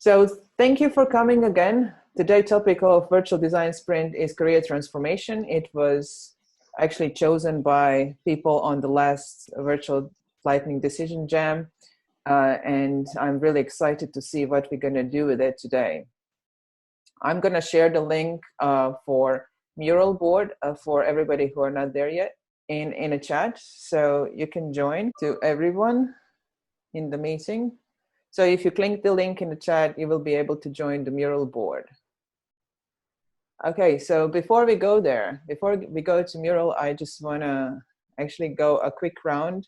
So thank you for coming again. Today's topic of virtual design sprint is career transformation. It was actually chosen by people on the last virtual lightning decision jam. And I'm really excited to see what we're going to do with it today. I'm going to share the link for mural board for everybody who are not there yet in a chat. So you can join to everyone in the meeting. So if you click the link in the chat, you will be able to join the mural board. Okay, so before we go there, before we go to mural, I just want to actually go a quick round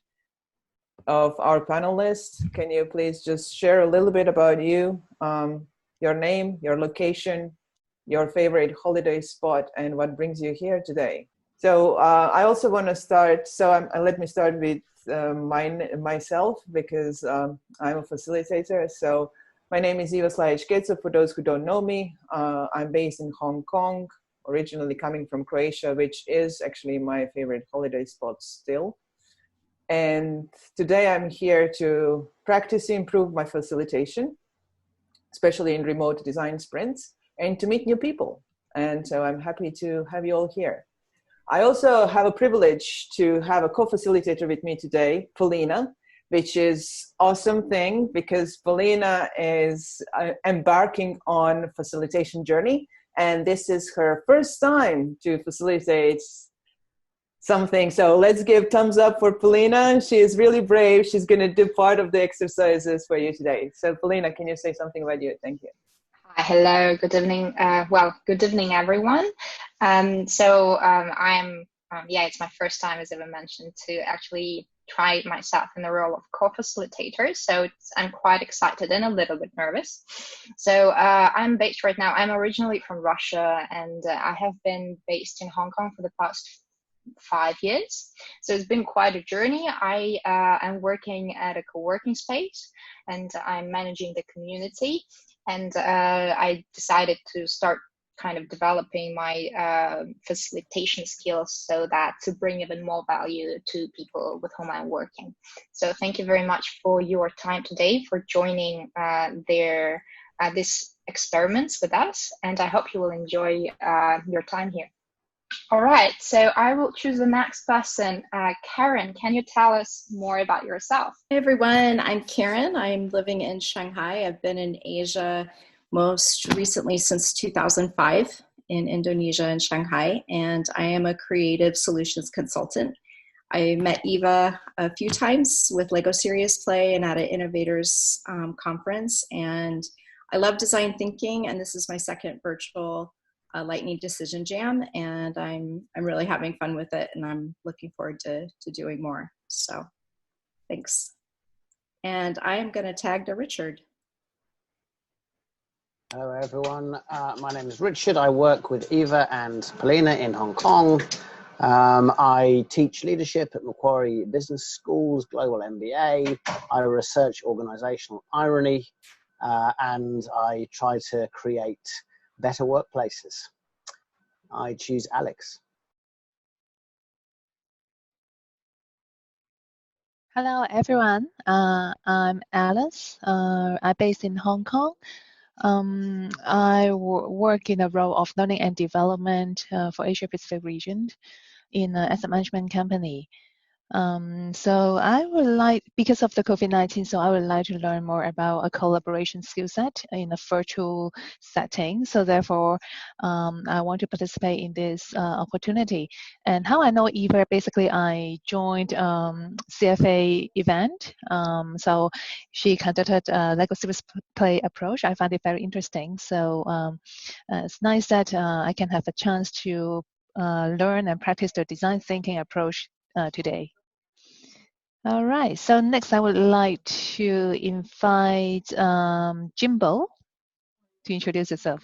of our panelists. Can you please just share a little bit about you, your name, your location, your favorite holiday spot, and what brings you here today? So I also want to start, let me start with myself, because I'm a facilitator. So my name is Eva Slajic. For those who don't know me, I'm based in Hong Kong, originally coming from Croatia, which is actually my favorite holiday spot still. And today I'm here to practice improve my facilitation, especially in remote design sprints, and to meet new people. And so I'm happy to have you all here. I also have a privilege to have a co-facilitator with me today, Polina, which is awesome thing because Polina is embarking on facilitation journey. And this is her first time to facilitate something. So let's give thumbs up for Polina. She is really brave. She's going to do part of the exercises for you today. So Polina, can you say something about you? Thank you. Hi, hello, good evening. Good evening, everyone. It's my first time, as Eva mentioned, to actually try myself in the role of co-facilitator. So I'm quite excited and a little bit nervous. So I'm based right now. I'm originally from Russia, and I have been based in Hong Kong for the past 5 years. So it's been quite a journey. I am working at a co-working space, and I'm managing the community. And I decided to start kind of developing my facilitation skills so that to bring even more value to people with whom I'm working. So thank you very much for your time today, for joining this experiments with us. And I hope you will enjoy your time here. All right, so I will choose the next person. Karen, can you tell us more about yourself? Hey everyone, I'm Karen. I'm living in Shanghai. I've been in Asia most recently since 2005 in Indonesia and Shanghai, and I am a creative solutions consultant. I met Eva a few times with Lego Serious Play and at an Innovators conference, and I love design thinking, and this is my second virtual Lightning Decision Jam, and I'm really having fun with it, and I'm looking forward to doing more. So thanks. And I am going to tag to Richard. Hello everyone, my name is Richard. I work with Eva and Polina in Hong Kong. I teach leadership at Macquarie Business School's Global MBA. I research organizational irony, and I try to create better workplaces. I choose Alex. Hello, everyone. I'm Alice. I'm based in Hong Kong. I work in the role of learning and development for Asia Pacific region in an asset management company. So I would like, because of the COVID-19, so I would like to learn more about a collaboration skill set in a virtual setting. So therefore, I want to participate in this opportunity. And how I know Eva, basically I joined CFA event. So she conducted a Lego Serious Play approach. I found it very interesting. So it's nice that I can have a chance to learn and practice the design thinking approach today. All right, so next I would like to invite Jimbo to introduce yourself.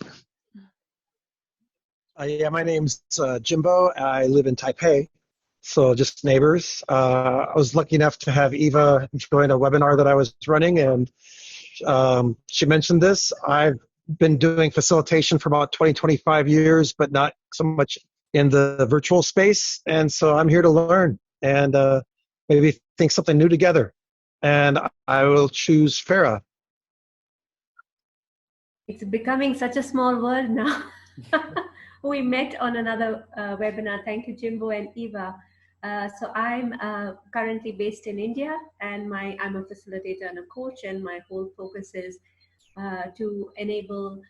Yeah, my name's Jimbo. I live in Taipei, so just neighbors. I was lucky enough to have Eva join a webinar that I was running, and she mentioned this. I've been doing facilitation for about 25 years, but not so much in the virtual space, and so I'm here to learn and maybe think something new together. And I will choose Farah. It's becoming such a small world now. We met on another webinar. Thank you, Jimbo and Eva. So I'm currently based in India, and I'm a facilitator and a coach, and my whole focus is to enable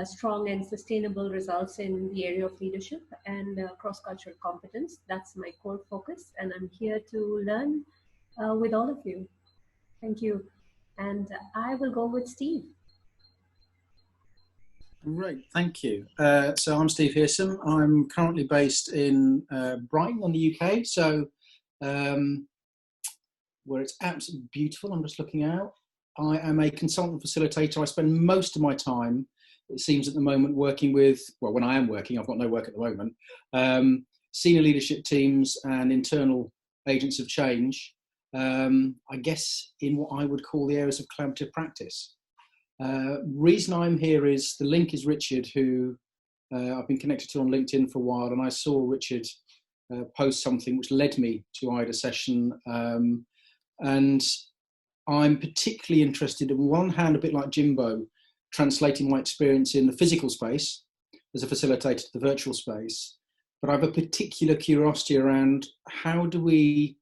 strong and sustainable results in the area of leadership and cross-cultural competence. That's my core focus, and I'm here to learn with all of you. Thank you. And I will go with Steve. Great, thank you. So I'm Steve Hearson. I'm currently based in Brighton in the UK, so where it's absolutely beautiful. I'm just looking out. I am a consultant facilitator. I spend most of my time, it seems at the moment, working with, well, when I am working, I've got no work at the moment, senior leadership teams and internal agents of change, I guess in what I would call the areas of collaborative practice. Reason I'm here is the link is Richard, who I've been connected to on LinkedIn for a while, and I saw Richard post something which led me to IDA session, and I'm particularly interested, on one hand, a bit like Jimbo, translating my experience in the physical space as a facilitator to the virtual space, but I have a particular curiosity around how do we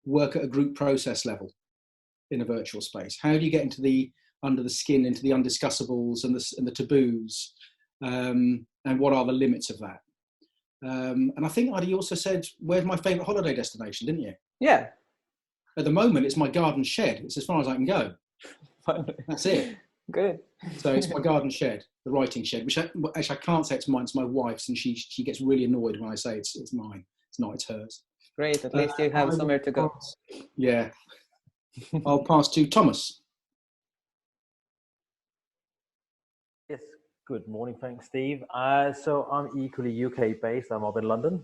work at a group process level in a virtual space? How do you get into the under the skin, into the undiscussables and the taboos, and what are the limits of that? And I think, Adi, you also said, where's my favourite holiday destination, didn't you? Yeah. At the moment, it's my garden shed. It's as far as I can go. That's it. Good. So it's my garden shed, the writing shed, which actually I can't say it's mine, it's my wife's, and she gets really annoyed when I say it's mine. It's not, it's hers. Great, at least you have somewhere to go. Yeah. I'll pass to Thomas. Yes, good morning, thanks, Steve. So I'm equally UK based, I'm up in London.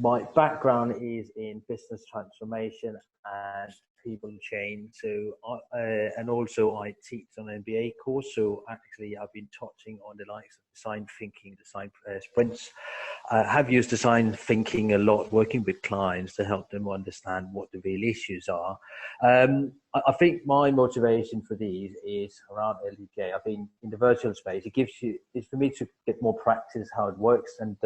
My background is in business transformation and people change. So, and also I teach on an MBA course. So actually I've been touching on the likes of design thinking, design sprints. I have used design thinking a lot, working with clients to help them understand what the real issues are. I think my motivation for these is around LDJ. I think in the virtual space, it's for me to get more practice how it works. And,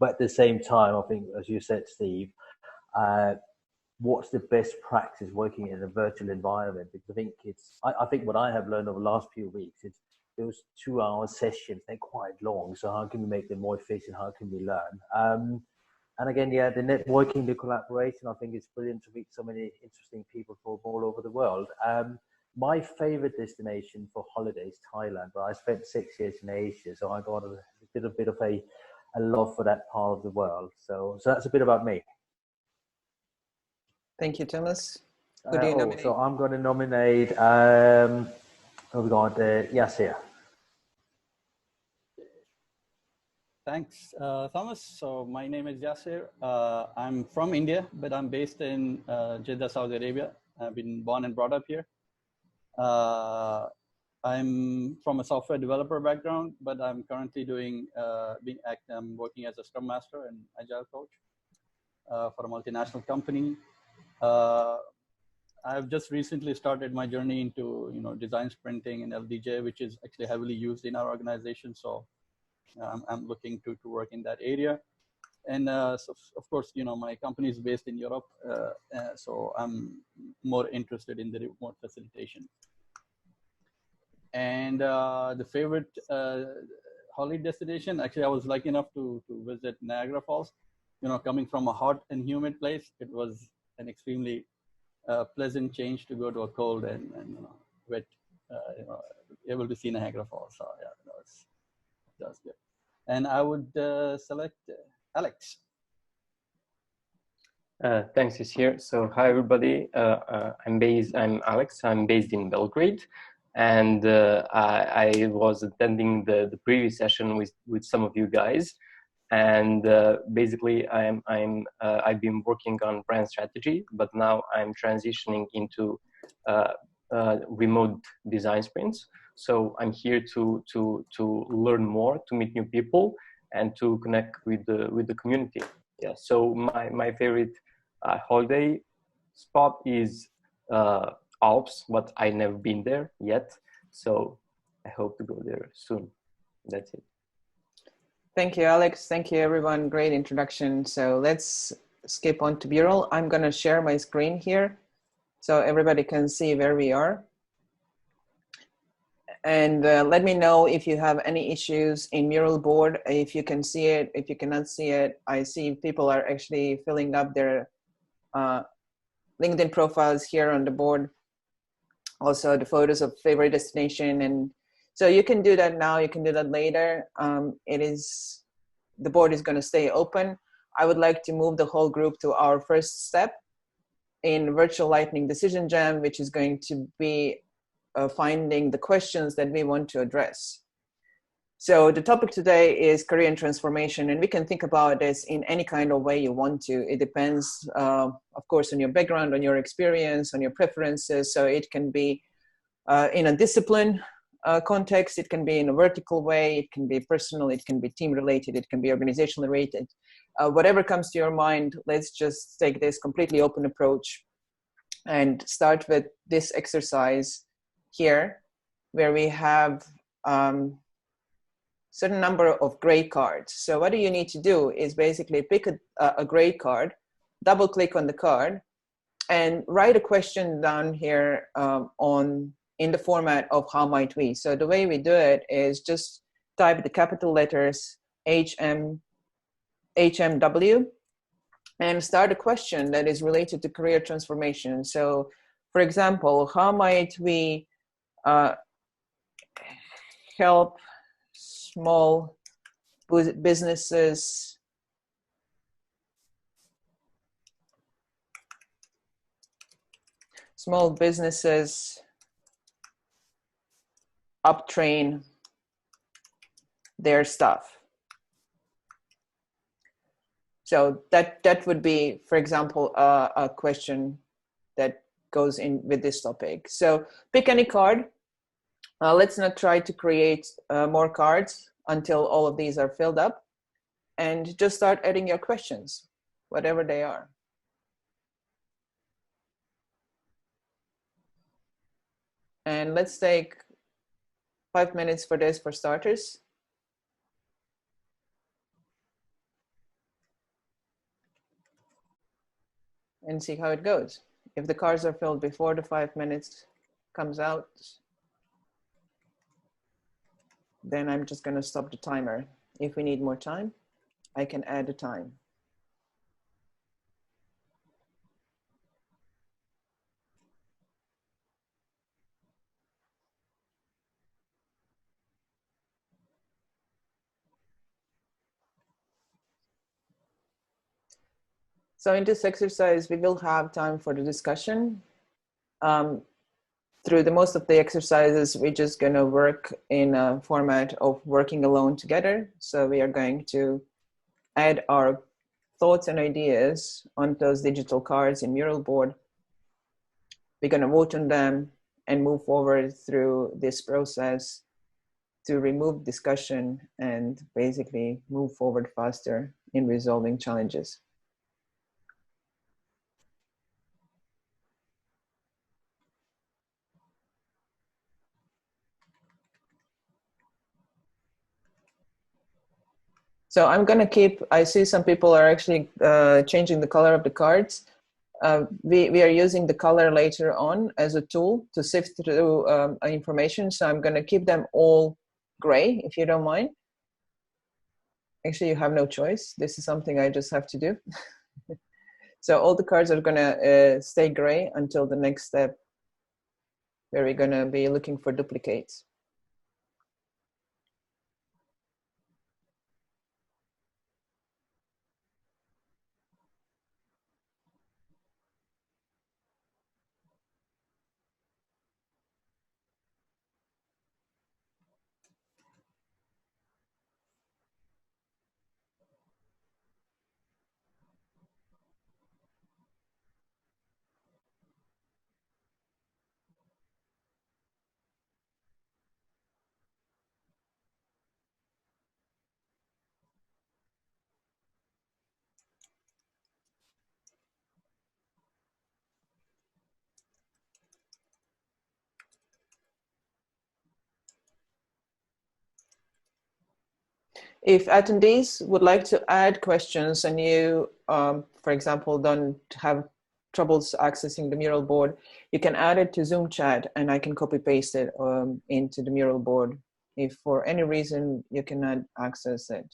but at the same time, I think, as you said, Steve, what's the best practice working in a virtual environment? Because I think what I have learned over the last few weeks is those 2-hour sessions, they're quite long. So how can we make them more efficient? How can we learn? And again, yeah, the networking, the collaboration, I think it's brilliant to meet so many interesting people from all over the world. My favorite destination for holidays, Thailand, but I spent 6 years in Asia. So I got a bit of a love for that part of the world. So that's a bit about me. Thank you, Thomas. Who do you nominate? So I'm going to nominate, we got Yasir. Thanks, Thomas. So my name is Yasir. I'm from India, but I'm based in Jeddah, Saudi Arabia. I've been born and brought up here. I'm from a software developer background, but I'm currently I'm working as a Scrum Master and Agile coach for a multinational company. I've just recently started my journey into design sprinting and LDJ, which is actually heavily used in our organization. So I'm looking to work in that area. And so of course, my company is based in Europe, so I'm more interested in the remote facilitation. And the favorite holiday destination, actually, I was lucky enough to visit Niagara Falls. Coming from a hot and humid place, it was an extremely pleasant change to go to a cold and wet, able to see Niagara Falls. So yeah, that's good. And I would select Alex. Thanks, Yasir. So hi, everybody. I'm Alex. I'm based in Belgrade. And I was attending the previous session with some of you guys, and basically I've been working on brand strategy, but now I'm transitioning into remote design sprints. So I'm here to learn more, to meet new people, and to connect with the community. Yeah. So my favorite holiday spot is Alps, but I never been there yet. So I hope to go there soon. That's it. Thank you, Alex. Thank you, everyone. Great introduction. So let's skip on to Bureau. I'm going to share my screen here so everybody can see where we are. And let me know if you have any issues in Mural board, if you can see it, if you cannot see it. I see people are actually filling up their LinkedIn profiles here on the board. Also the photos of favorite destination. And so you can do that now, you can do that later. The board is going to stay open. I would like to move the whole group to our first step in Virtual Lightning Decision Jam, which is going to be finding the questions that we want to address. So the topic today is career and transformation, and we can think about this in any kind of way you want to. It depends, of course, on your background, on your experience, on your preferences. So it can be in a discipline context, it can be in a vertical way, it can be personal, it can be team related, it can be organizational related. Whatever comes to your mind, let's just take this completely open approach and start with this exercise here, where we have certain number of gray cards. So what do you need to do is basically pick a gray card, double click on the card, and write a question down here in the format of how might we. So the way we do it is just type the capital letters HMW and start a question that is related to career transformation. So for example, how might we help small businesses uptrain their staff? So that would be, for example, a question that goes in with this topic. So pick any card. Let's not try to create more cards until all of these are filled up, and just start adding your questions, whatever they are. And let's take 5 minutes for this for starters. And see how it goes. If the cards are filled before the 5 minutes comes out, then I'm just going to stop the timer. If we need more time, I can add the time. So in this exercise, we will have time for the discussion. Through the most of the exercises, we're just going to work in a format of working alone together. So we are going to add our thoughts and ideas on those digital cards in Mural board. We're going to vote on them and move forward through this process to remove discussion and basically move forward faster in resolving challenges. So I'm going to keep, I see some people are actually changing the color of the cards. We are using the color later on as a tool to sift through information. So I'm going to keep them all gray, if you don't mind. Actually, you have no choice. This is something I just have to do. So all the cards are going to stay gray until the next step, where we're going to be looking for duplicates. If attendees would like to add questions and you, for example, don't have troubles accessing the mural board, you can add it to Zoom chat and I can copy paste it into the mural board if for any reason you cannot access it.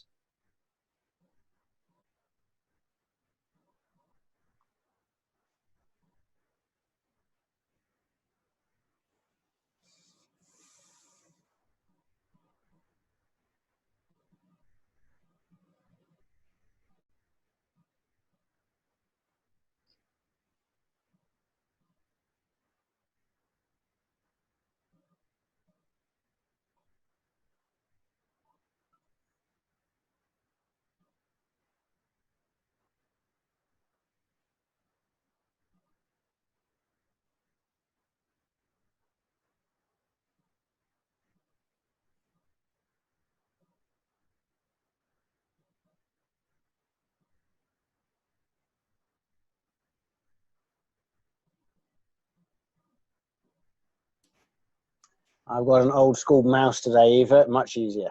I've got an old school mouse today, Eva. Much easier.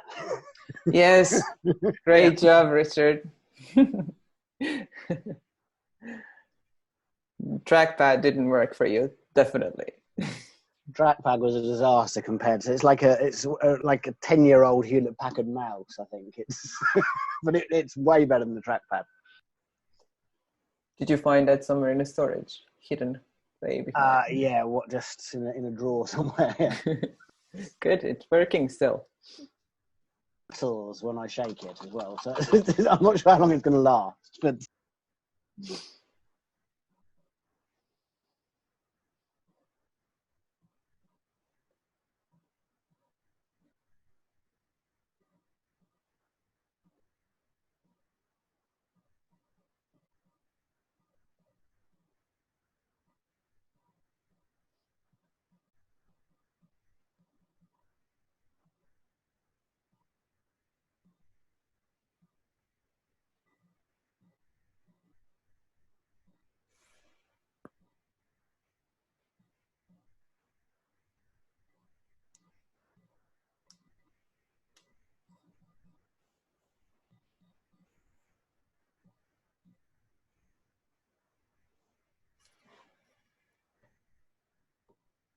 Yes, great job, Richard. Trackpad didn't work for you, definitely. Trackpad was a disaster compared to it's like a 10-year-old Hewlett Packard mouse. I think it's, but it's way better than the trackpad. Did you find that somewhere in the storage, hidden? Yeah, just in a drawer somewhere. Yeah. Good, it's working still. When I shake it as well, so I'm not sure how long it's going to last, but.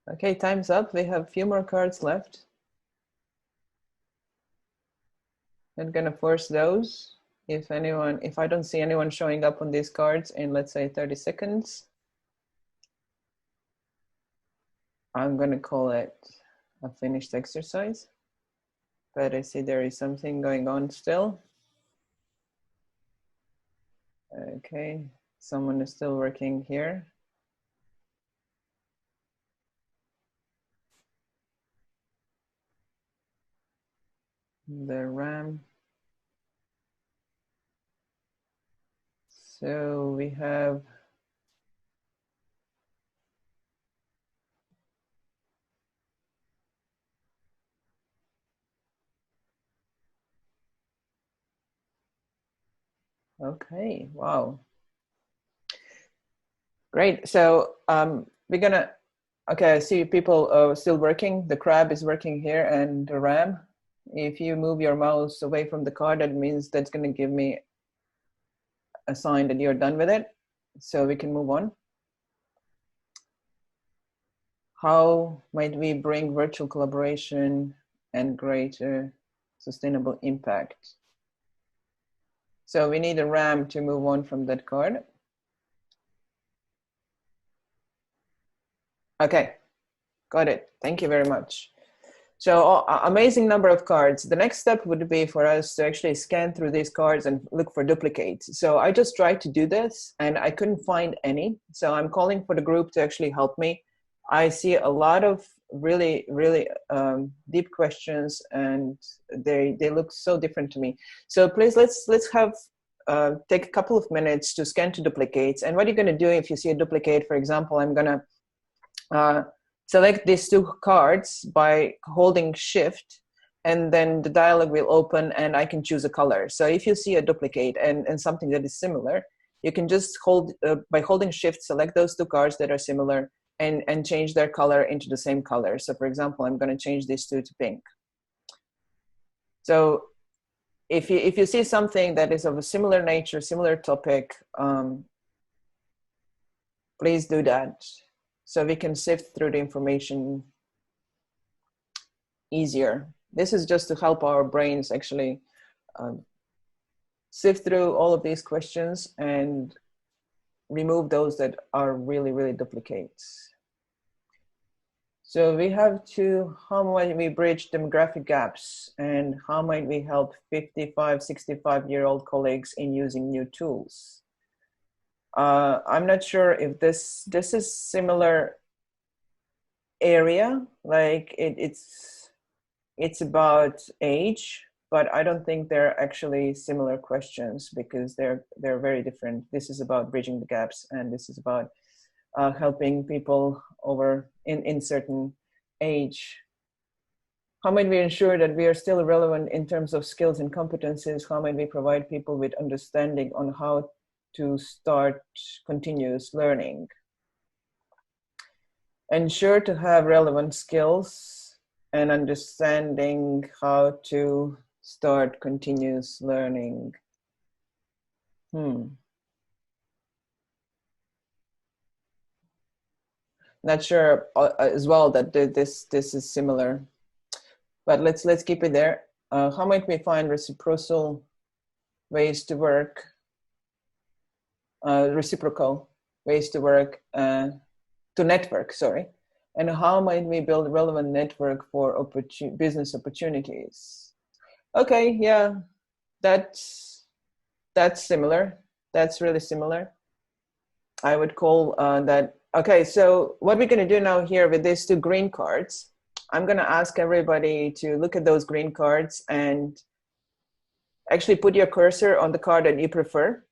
Okay, time's up. We have a few more cards left. I'm gonna force those. If I don't see anyone showing up on these cards in, let's say, 30 seconds, I'm gonna call it a finished exercise. But I see there is something going on still. Okay, someone is still working here. The RAM. So we have okay, wow. Great, so we're gonna, okay, I see people still working. The crab is working here and the RAM. If you move your mouse away from the card, that means that's gonna give me a sign that you're done with it. So we can move on. How might we bring virtual collaboration and greater sustainable impact? So we need a RAM to move on from that card. Okay, got it. Thank you very much. So amazing number of cards. The next step would be for us to actually scan through these cards and look for duplicates. So I just tried to do this and I couldn't find any. So I'm calling for the group to actually help me. I see a lot of really, really deep questions and they look so different to me. So please let's have take a couple of minutes to scan to duplicates. And what you're gonna do if you see a duplicate, for example, I'm gonna select these two cards by holding shift and then the dialog will open and I can choose a color. So if you see a duplicate and something that is similar, you can just hold, by holding shift, select those two cards that are similar and change their color into the same color. So for example, I'm gonna change these two to pink. So if you see something that is of a similar nature, similar topic, please do that, so we can sift through the information easier. This is just to help our brains actually sift through all of these questions and remove those that are really, really duplicates. So we have to, how might we bridge demographic gaps, and how might we help 55, 65-year-old colleagues in using new tools? I'm not sure if this is similar area, like it's about age, but I don't think they're actually similar questions, because they're very different. This is about bridging the gaps, and this is about helping people over in certain age. How might we ensure that we are still relevant in terms of skills and competencies? How might we provide people with understanding on how to start continuous learning? Ensure to have relevant skills and understanding how to start continuous learning. Not sure as well that this is similar, but let's keep it there. How might we find reciprocal ways to work, reciprocal ways to work, to network, sorry, and how might we build relevant network for business opportunities? Okay, yeah, that's similar. That's really similar. I would call that. Okay, so what we're going to do now here with these two green cards, I'm going to ask everybody to look at those green cards and actually put your cursor on the card that you prefer.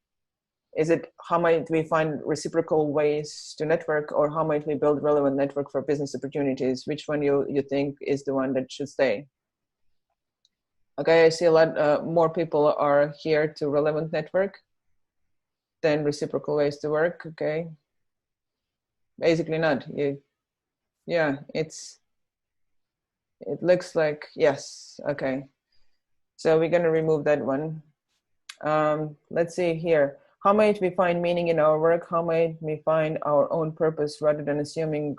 Is it how might we find reciprocal ways to network, or how might we build relevant network for business opportunities? Which one you think is the one that should stay? Okay, I see a lot more people are here to relevant network than reciprocal ways to work. Okay. Basically not. Yeah, it looks like yes. Okay, so we're gonna remove that one. Let's see here. How might we find meaning in our work? How might we find our own purpose rather than assuming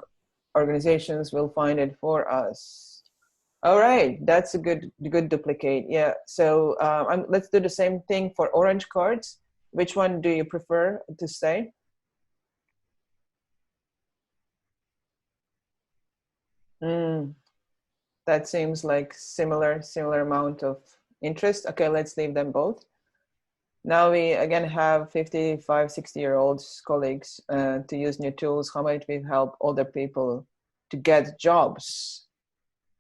organizations will find it for us? All right, that's a good duplicate. Yeah. So let's do the same thing for orange cards. Which one do you prefer to stay? That seems like similar amount of interest. Okay, let's leave them both. Now we again have 55, 60-year-old colleagues to use new tools. How might we help older people to get jobs?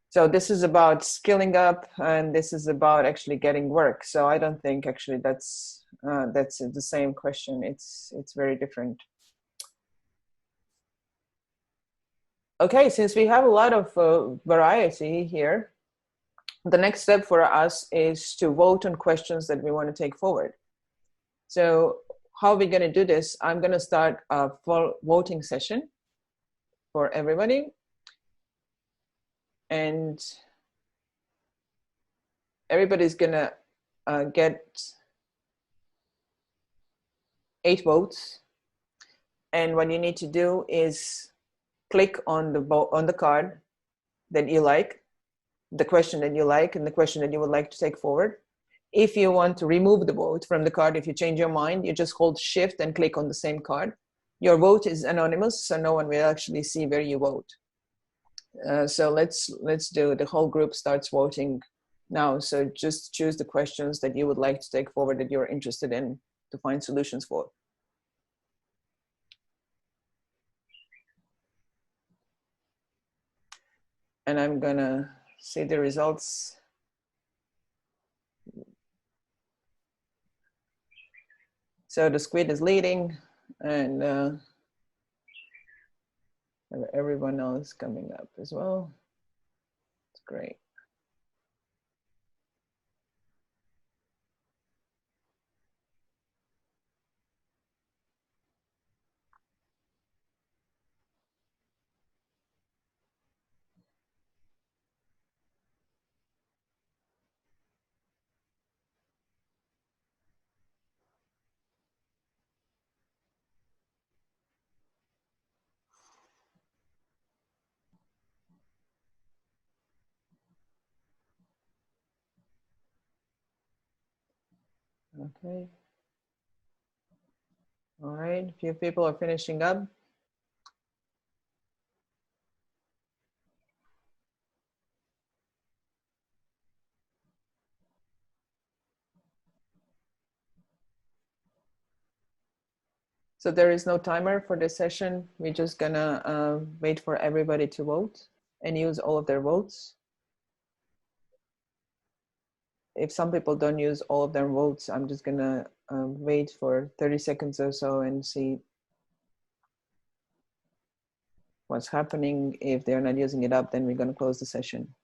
So this is about skilling up, and this is about actually getting work. So I don't think actually that's the same question. It's very different. Okay, since we have a lot of variety here, the next step for us is to vote on questions that we want to take forward. So how are we going to do this? I'm going to start a full voting session for everybody. And everybody's going to get 8 votes. And what you need to do is click on the card that you like, the question that you like, and the question that you would like to take forward. If you want to remove the vote from the card, if you change your mind, you just hold shift and click on the same card. Your vote is anonymous, so no one will actually see where you vote. So let's do, the whole group starts voting now. So just choose the questions that you would like to take forward, that you're interested in to find solutions for. And I'm gonna see the results. So the squid is leading, and everyone else coming up as well. It's great. Okay. All right, a few people are finishing up. So there is no timer for this session. We're just gonna wait for everybody to vote and use all of their votes. If some people don't use all of their votes, I'm just gonna wait for 30 seconds or so and see what's happening. If they're not using it up, then we're gonna close the session.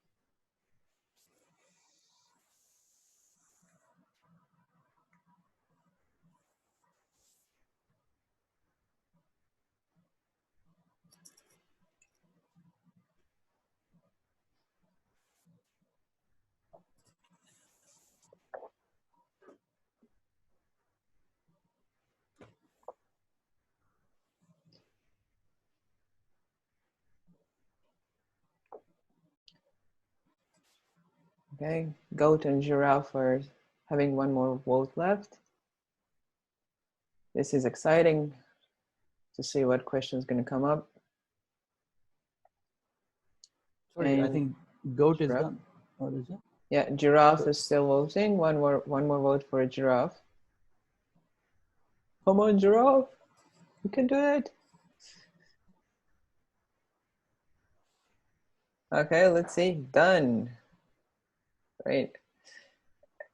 Okay, goat and giraffe are having one more vote left. This is exciting to see what question is going to come up. Sorry, And I think goat is giraffe. done. Or is it? Yeah, giraffe is still voting. One more vote for a giraffe. Come on, giraffe. You can do it. Okay, let's see. Done. Great.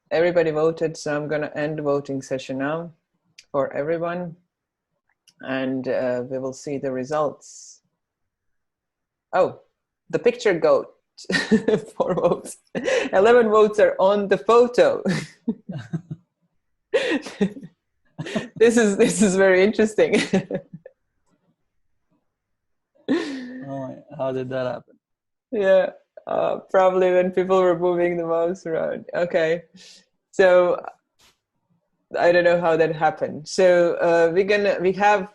Everybody voted, so I'm going to end the voting session now for everyone. And we will see the results. Oh, the picture goat. 4 votes. 11 votes are on the photo. This is very interesting. Oh, how did that happen? Yeah, probably when people were moving the mouse around. Okay, so I don't know how that happened. So we have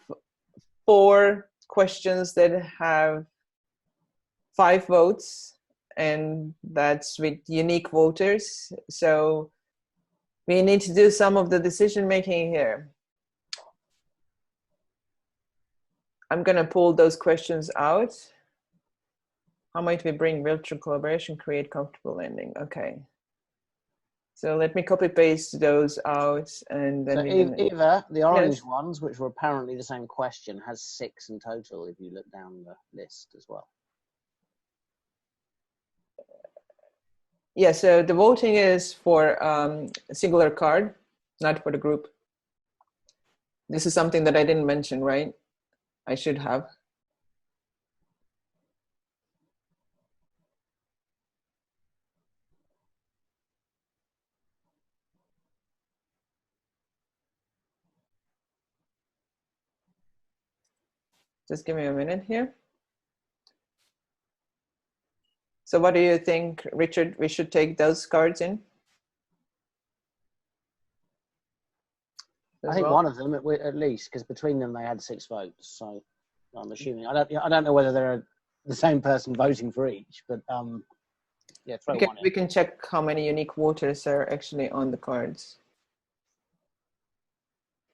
4 questions that have 5 votes, and that's with unique voters. So we need to do some of the decision making here. I'm gonna pull those questions out. How might we bring virtual collaboration, create comfortable landing? Okay. So let me copy paste those out, and then so Eva, the orange Yes. ones, which were apparently the same question, has 6 in total if you look down the list as well. Yeah, so the voting is for a singular card, not for the group. This is something that I didn't mention, right? I should have. Just give me a minute here. So what do you think, Richard, we should take those cards in? I think one of them at least, because between them they had 6 votes. So I'm assuming I don't know whether they're the same person voting for each, but yeah, throw one in. We can check how many unique voters are actually on the cards.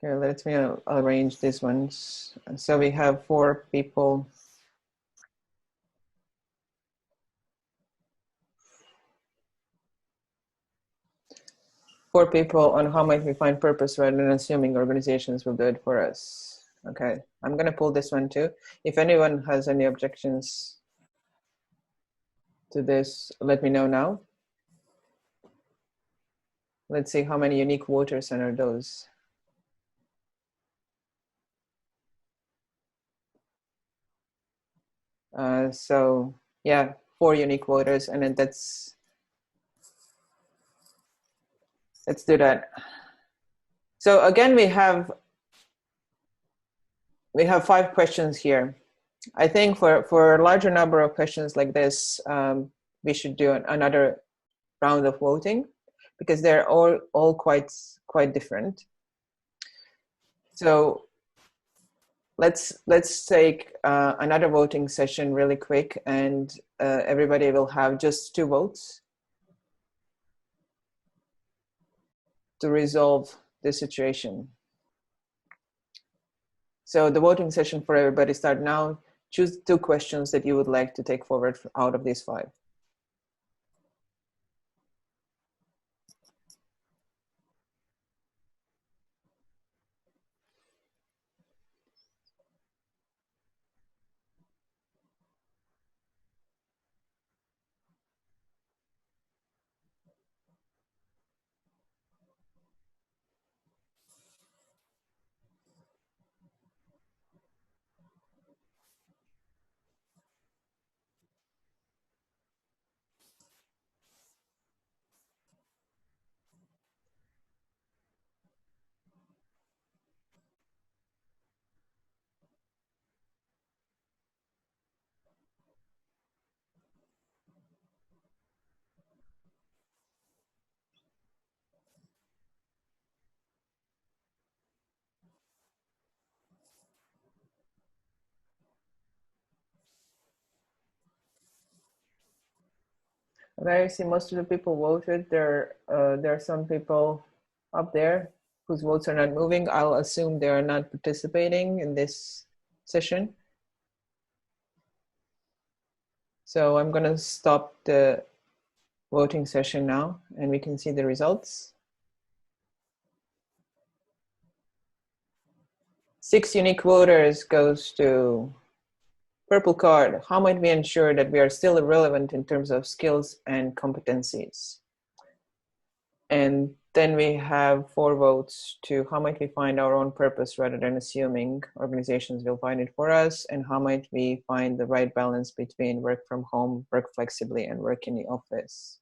Here, let me arrange these ones. So we have 4 people. For people on how might we find purpose rather than assuming organizations will do it for us. Okay, I'm gonna pull this one too. If anyone has any objections to this, let me know now. Let's see how many unique voters are those. So yeah, 4 unique voters, and then let's do that. So again, we have 5 questions here. I think for a larger number of questions like this, we should do another round of voting because they're all quite different. So let's take another voting session really quick, and everybody will have just 2 votes. to resolve this situation. So the voting session for everybody start now. Choose 2 questions that you would like to take forward out of these 5. Okay, I see most of the people voted. There are some people up there whose votes are not moving. I'll assume they are not participating in this session. So I'm going to stop the voting session now, and we can see the results. 6 unique voters goes to purple card. How might we ensure that we are still relevant in terms of skills and competencies? And then we have 4 votes to how might we find our own purpose rather than assuming organizations will find it for us, and how might we find the right balance between work from home, work flexibly, and work in the office.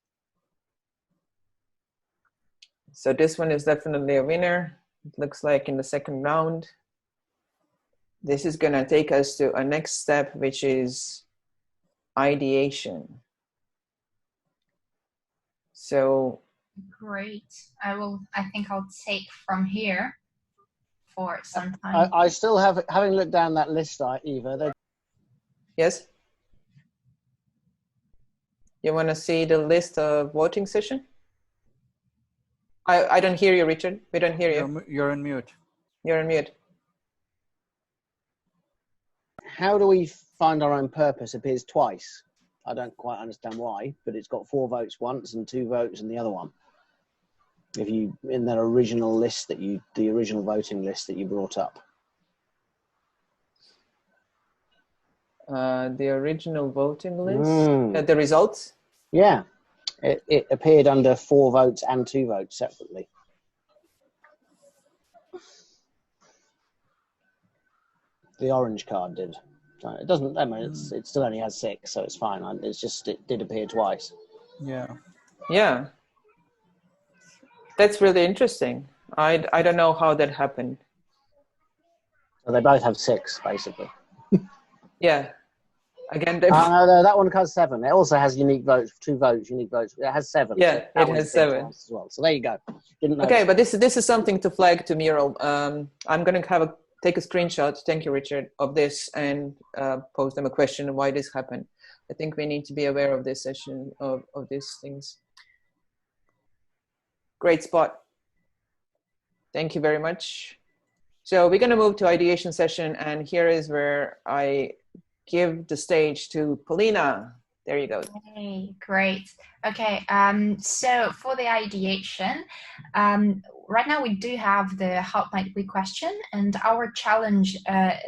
So this one is definitely a winner. It looks like in the second round. This is going to take us to a next step, which is ideation. So Great. I think I'll take from here for some time. I still have, having looked down that list, Eva. Yes? You want to see the list of voting session? I don't hear you, Richard. We don't hear you. You're on mute. You're on mute. How do we find our own purpose appears twice? I don't quite understand why, but it's got 4 votes once and 2 votes in the other one. If you, in that original list that you, the original voting list that you brought up. The original voting list, the results? Yeah, it appeared under 4 votes and 2 votes separately. The orange card did. It doesn't, I mean, it still only has 6, so it's fine. It's just, it did appear twice. Yeah. Yeah. That's really interesting. I don't know how that happened. So they both have 6, basically. Yeah. Again, no, that one has 7. It also has unique votes, 2 votes, unique votes. It has 7. Yeah, so it has 7 as well. So there you go. Didn't know. Okay, but this is something to flag to Mural. I'm going to take a screenshot. Thank you, Richard, of this and pose them a question why this happened. I think we need to be aware of this session of these things. Great spot. Thank you very much. So we're going to move to ideation session, and here is where I give the stage to Polina. There you go. Okay, great. Okay, so for the ideation, right now we do have the how might we question, and our challenge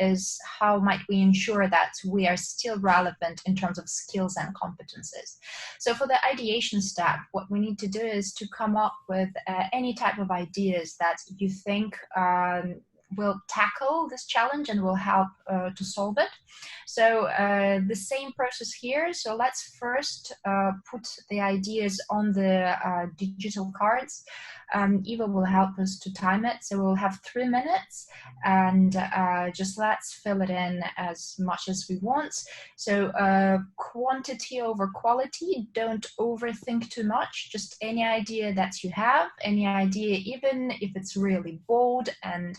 is how might we ensure that we are still relevant in terms of skills and competences. So for the ideation step, what we need to do is to come up with any type of ideas that you think will tackle this challenge and will help to solve it. So the same process here. So let's first put the ideas on the digital cards. Eva will help us to time it. So we'll have 3 minutes, and just let's fill it in as much as we want. So quantity over quality, don't overthink too much. Just any idea that you have, any idea, even if it's really bold and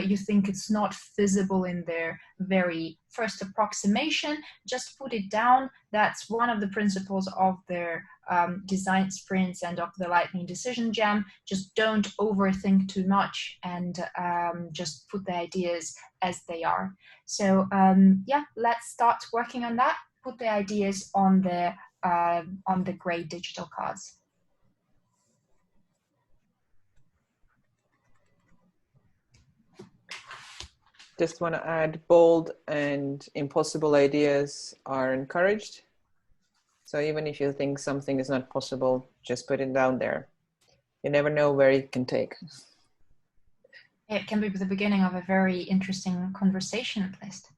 you think it's not feasible in the very first approximation, just put it down. That's one of the principles of their design sprints and of the Lightning Decision Jam. Just don't overthink too much, and just put the ideas as they are. So yeah, let's start working on that. Put the ideas on the gray digital cards. Just want to add, bold and impossible ideas are encouraged. So even if you think something is not possible, just put it down there. You never know where it can take. It can be the beginning of a very interesting conversation, at least.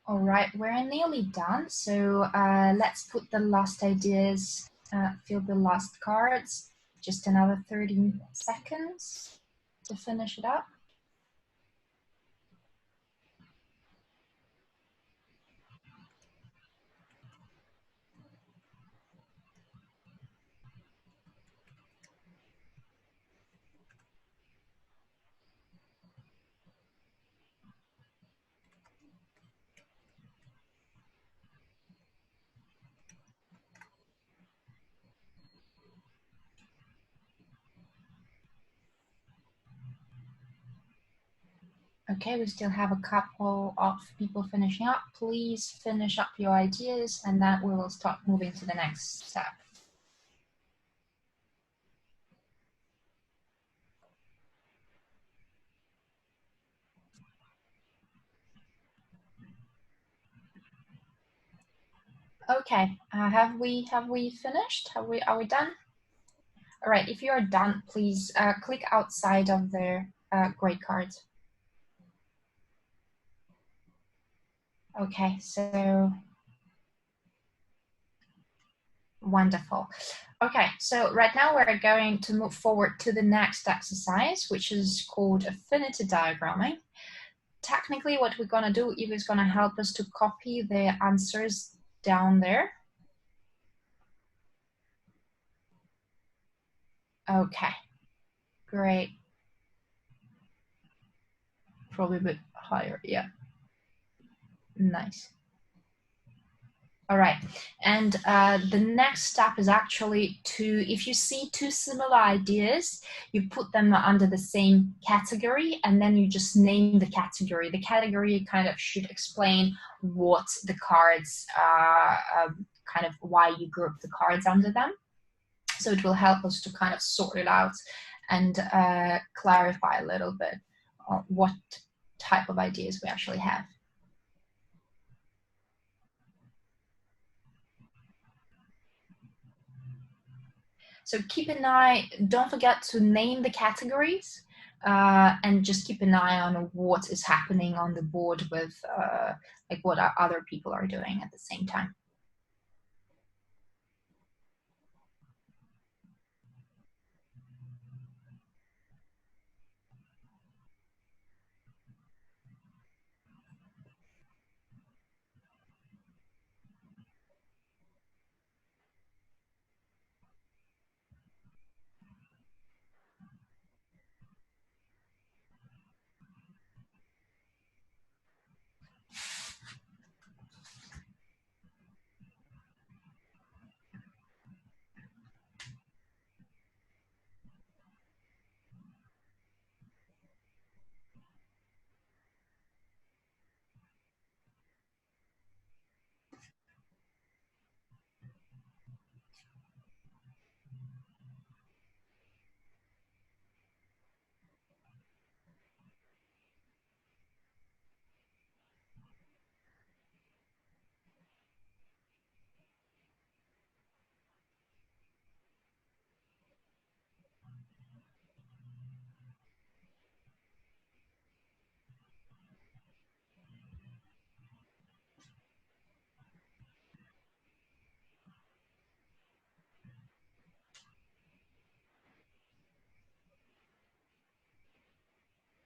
All right, we're nearly done. So let's put the last ideas, fill the last cards. Just another 30 seconds to finish it up. Okay, we still have a couple of people finishing up. Please finish up your ideas, and then we will start moving to the next step. Okay, have we finished? Are we done? All right, if you are done, please click outside of the gray card. Okay, so wonderful. Okay, so right now we're going to move forward to the next exercise, which is called affinity diagramming. Technically, what we're gonna do, Eva is gonna help us to copy the answers down there. Okay, great. Probably a bit higher, yeah. Nice. All right, and the next step is actually if you see two similar ideas, you put them under the same category, and then you just name the category. The category kind of should explain what the cards, kind of why you group the cards under them. So it will help us to kind of sort it out and clarify a little bit what type of ideas we actually have. So keep an eye, don't forget to name the categories, and just keep an eye on what is happening on the board with like what other people are doing at the same time.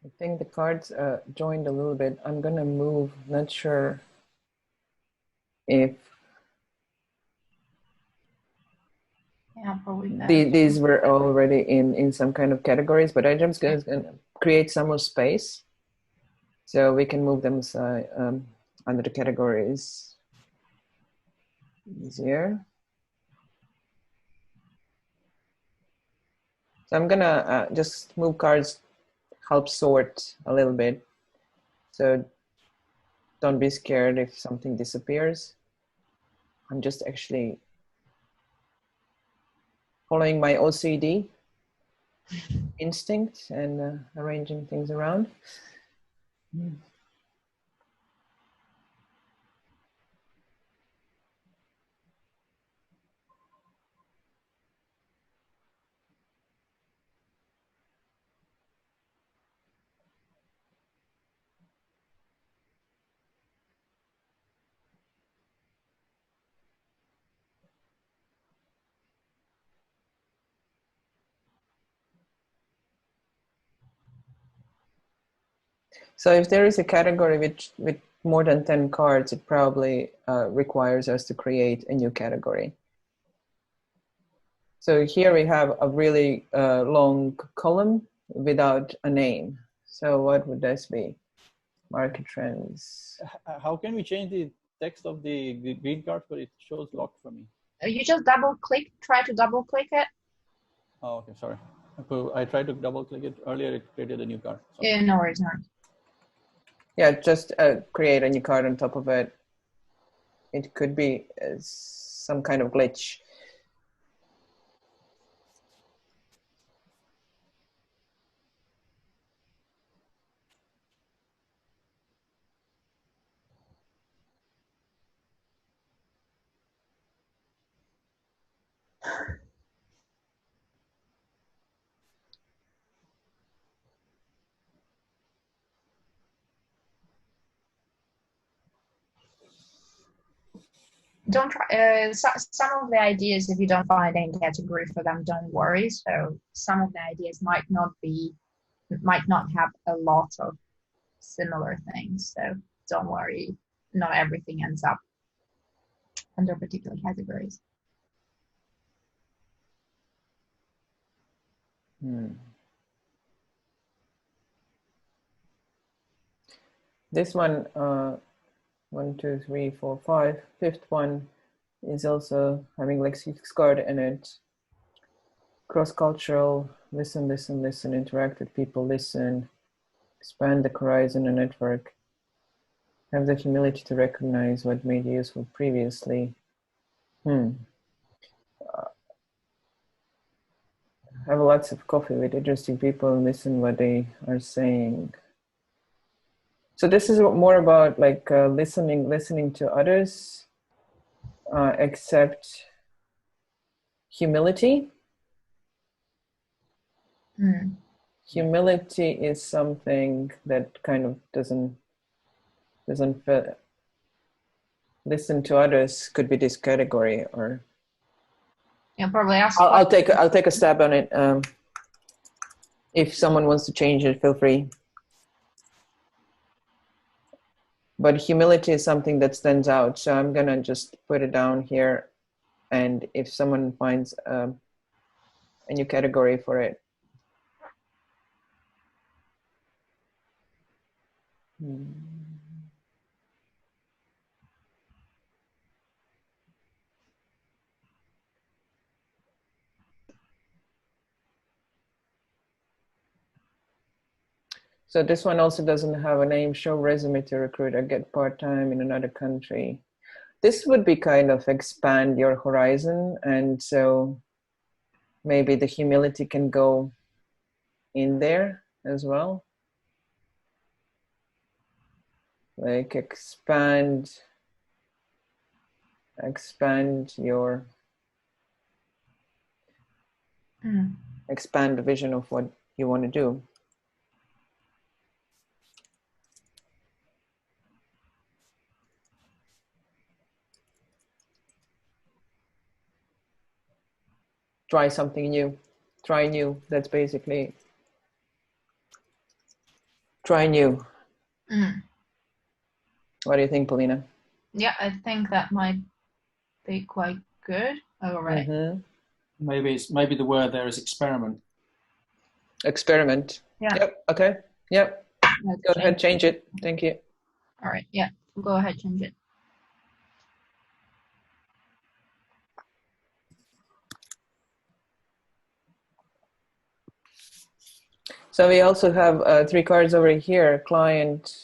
I think the cards joined a little bit. I'm gonna move, not sure if probably not. These were already in some kind of categories, but I'm just gonna create some more space so we can move them aside, under the categories easier. So I'm gonna just move cards, help sort a little bit. So don't be scared if something disappears. I'm just actually following my OCD instinct and arranging things around. So if there is a category with more than 10 cards, it probably requires us to create a new category. So here we have a really long column without a name. So what would this be? Market trends. How can we change the text of the green card, but it shows locked for me? You just double click, try to double click it. Oh, okay, sorry. I tried to double click it earlier, it created a new card. So. Yeah, no worries, no worries. Yeah, just create a new card on top of it. It could be some kind of glitch. Don't try some of the ideas, if you don't find any category for them, don't worry. So some of the ideas might not have a lot of similar things, so don't worry, not everything ends up under particular categories. This one, 1, 2, 3, 4, 5. Fifth one is also having like 6 cards in it. Cross-cultural, listen, listen, listen, interact with people, listen, expand the horizon and network, have the humility to recognize what made you useful previously. Have lots of coffee with interesting people and listen what they are saying. So this is more about like listening to others, accept humility. Humility is something that kind of doesn't fit. Listen to others could be this category, or Yeah, probably ask. I'll take a stab on it. If someone wants to change it, feel free. But humility is something that stands out, so I'm gonna just put it down here, and if someone finds a new category for it. So this one also doesn't have a name. Show resume to recruit or get part-time in another country. This would be kind of expand your horizon, and so maybe the humility can go in there as well. Like expand your expand the vision of what you want to do. Try something new. Try new. That's basically try new. What do you think, Polina? Yeah, I think that might be quite good. All right. Maybe the word there is experiment. Experiment. Yeah. Yep. Okay. Yep. Go ahead, change it. Thank you. All right. Yeah. Go ahead, change it. So we also have 3 cards over here: client,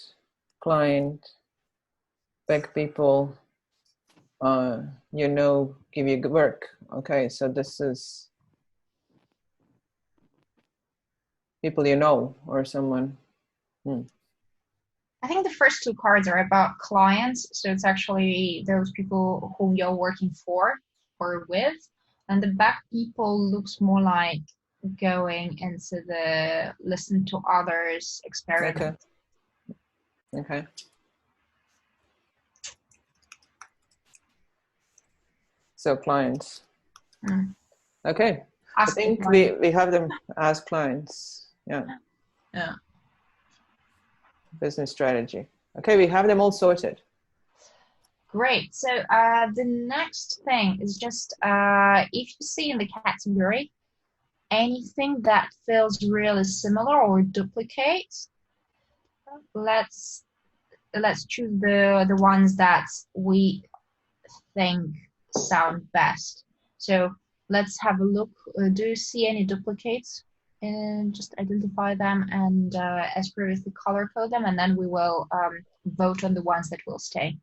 beg people, give you good work. Okay, so this is people you know or someone. I think the first 2 cards are about clients, so it's actually those people whom you're working for or with, and the back people looks more like going into the listen to others experiment. Okay. So clients. Okay. I think we have them as clients. Yeah. Business strategy. Okay, we have them all sorted. Great. So the next thing is just if you see in the category anything that feels really similar or duplicates, let's choose the ones that we think sound best. So let's have a look. Do you see any duplicates? And just identify them and as previously color code them, and then we will vote on the ones that will stay.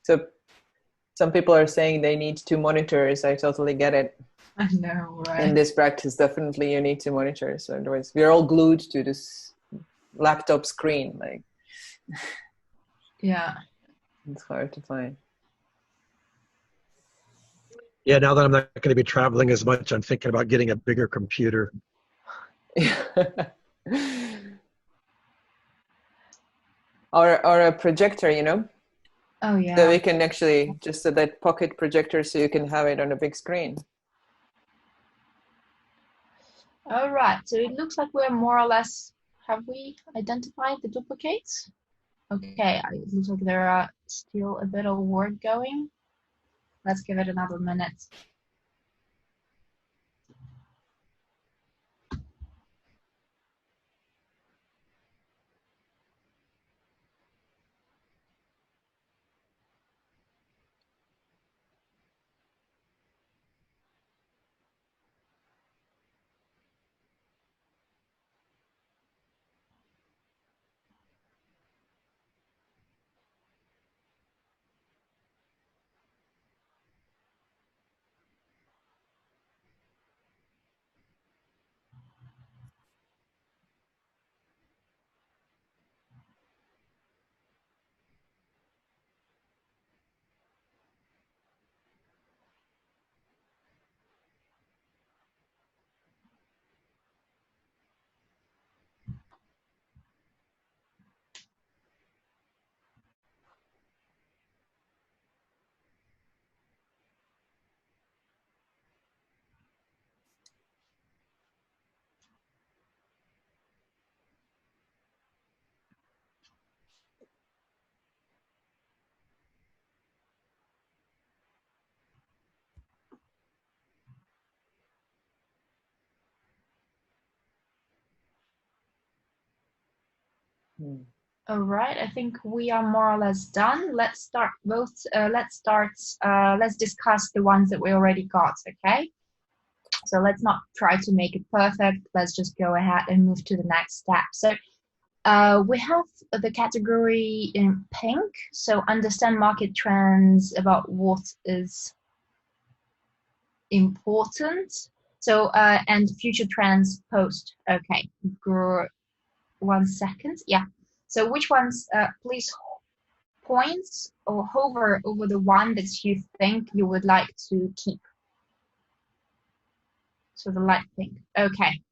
So some people are saying they need 2 monitors. I totally get it. I know, right? In this practice, definitely you need 2 monitors. Otherwise, we're all glued to this laptop screen. Like, yeah, it's hard to find. Yeah, now that I'm not going to be traveling as much, I'm thinking about getting a bigger computer. or a projector, you know? Oh yeah. So we can actually just that pocket projector so you can have it on a big screen. All right, so it looks like we're more or less, have we identified the duplicates? Okay, it looks like there are still a bit of work going. Let's give it another minute. All right, I think we are more or less done. Let's start both. Let's discuss the ones that we already got. Okay. So let's not try to make it perfect. Let's just go ahead and move to the next step. So we have the category in pink. So understand market trends about what is important. So and future trends post. Okay. 1 second. Yeah. So which ones, please points or hover over the one that you think you would like to keep. So the light pink. Okay.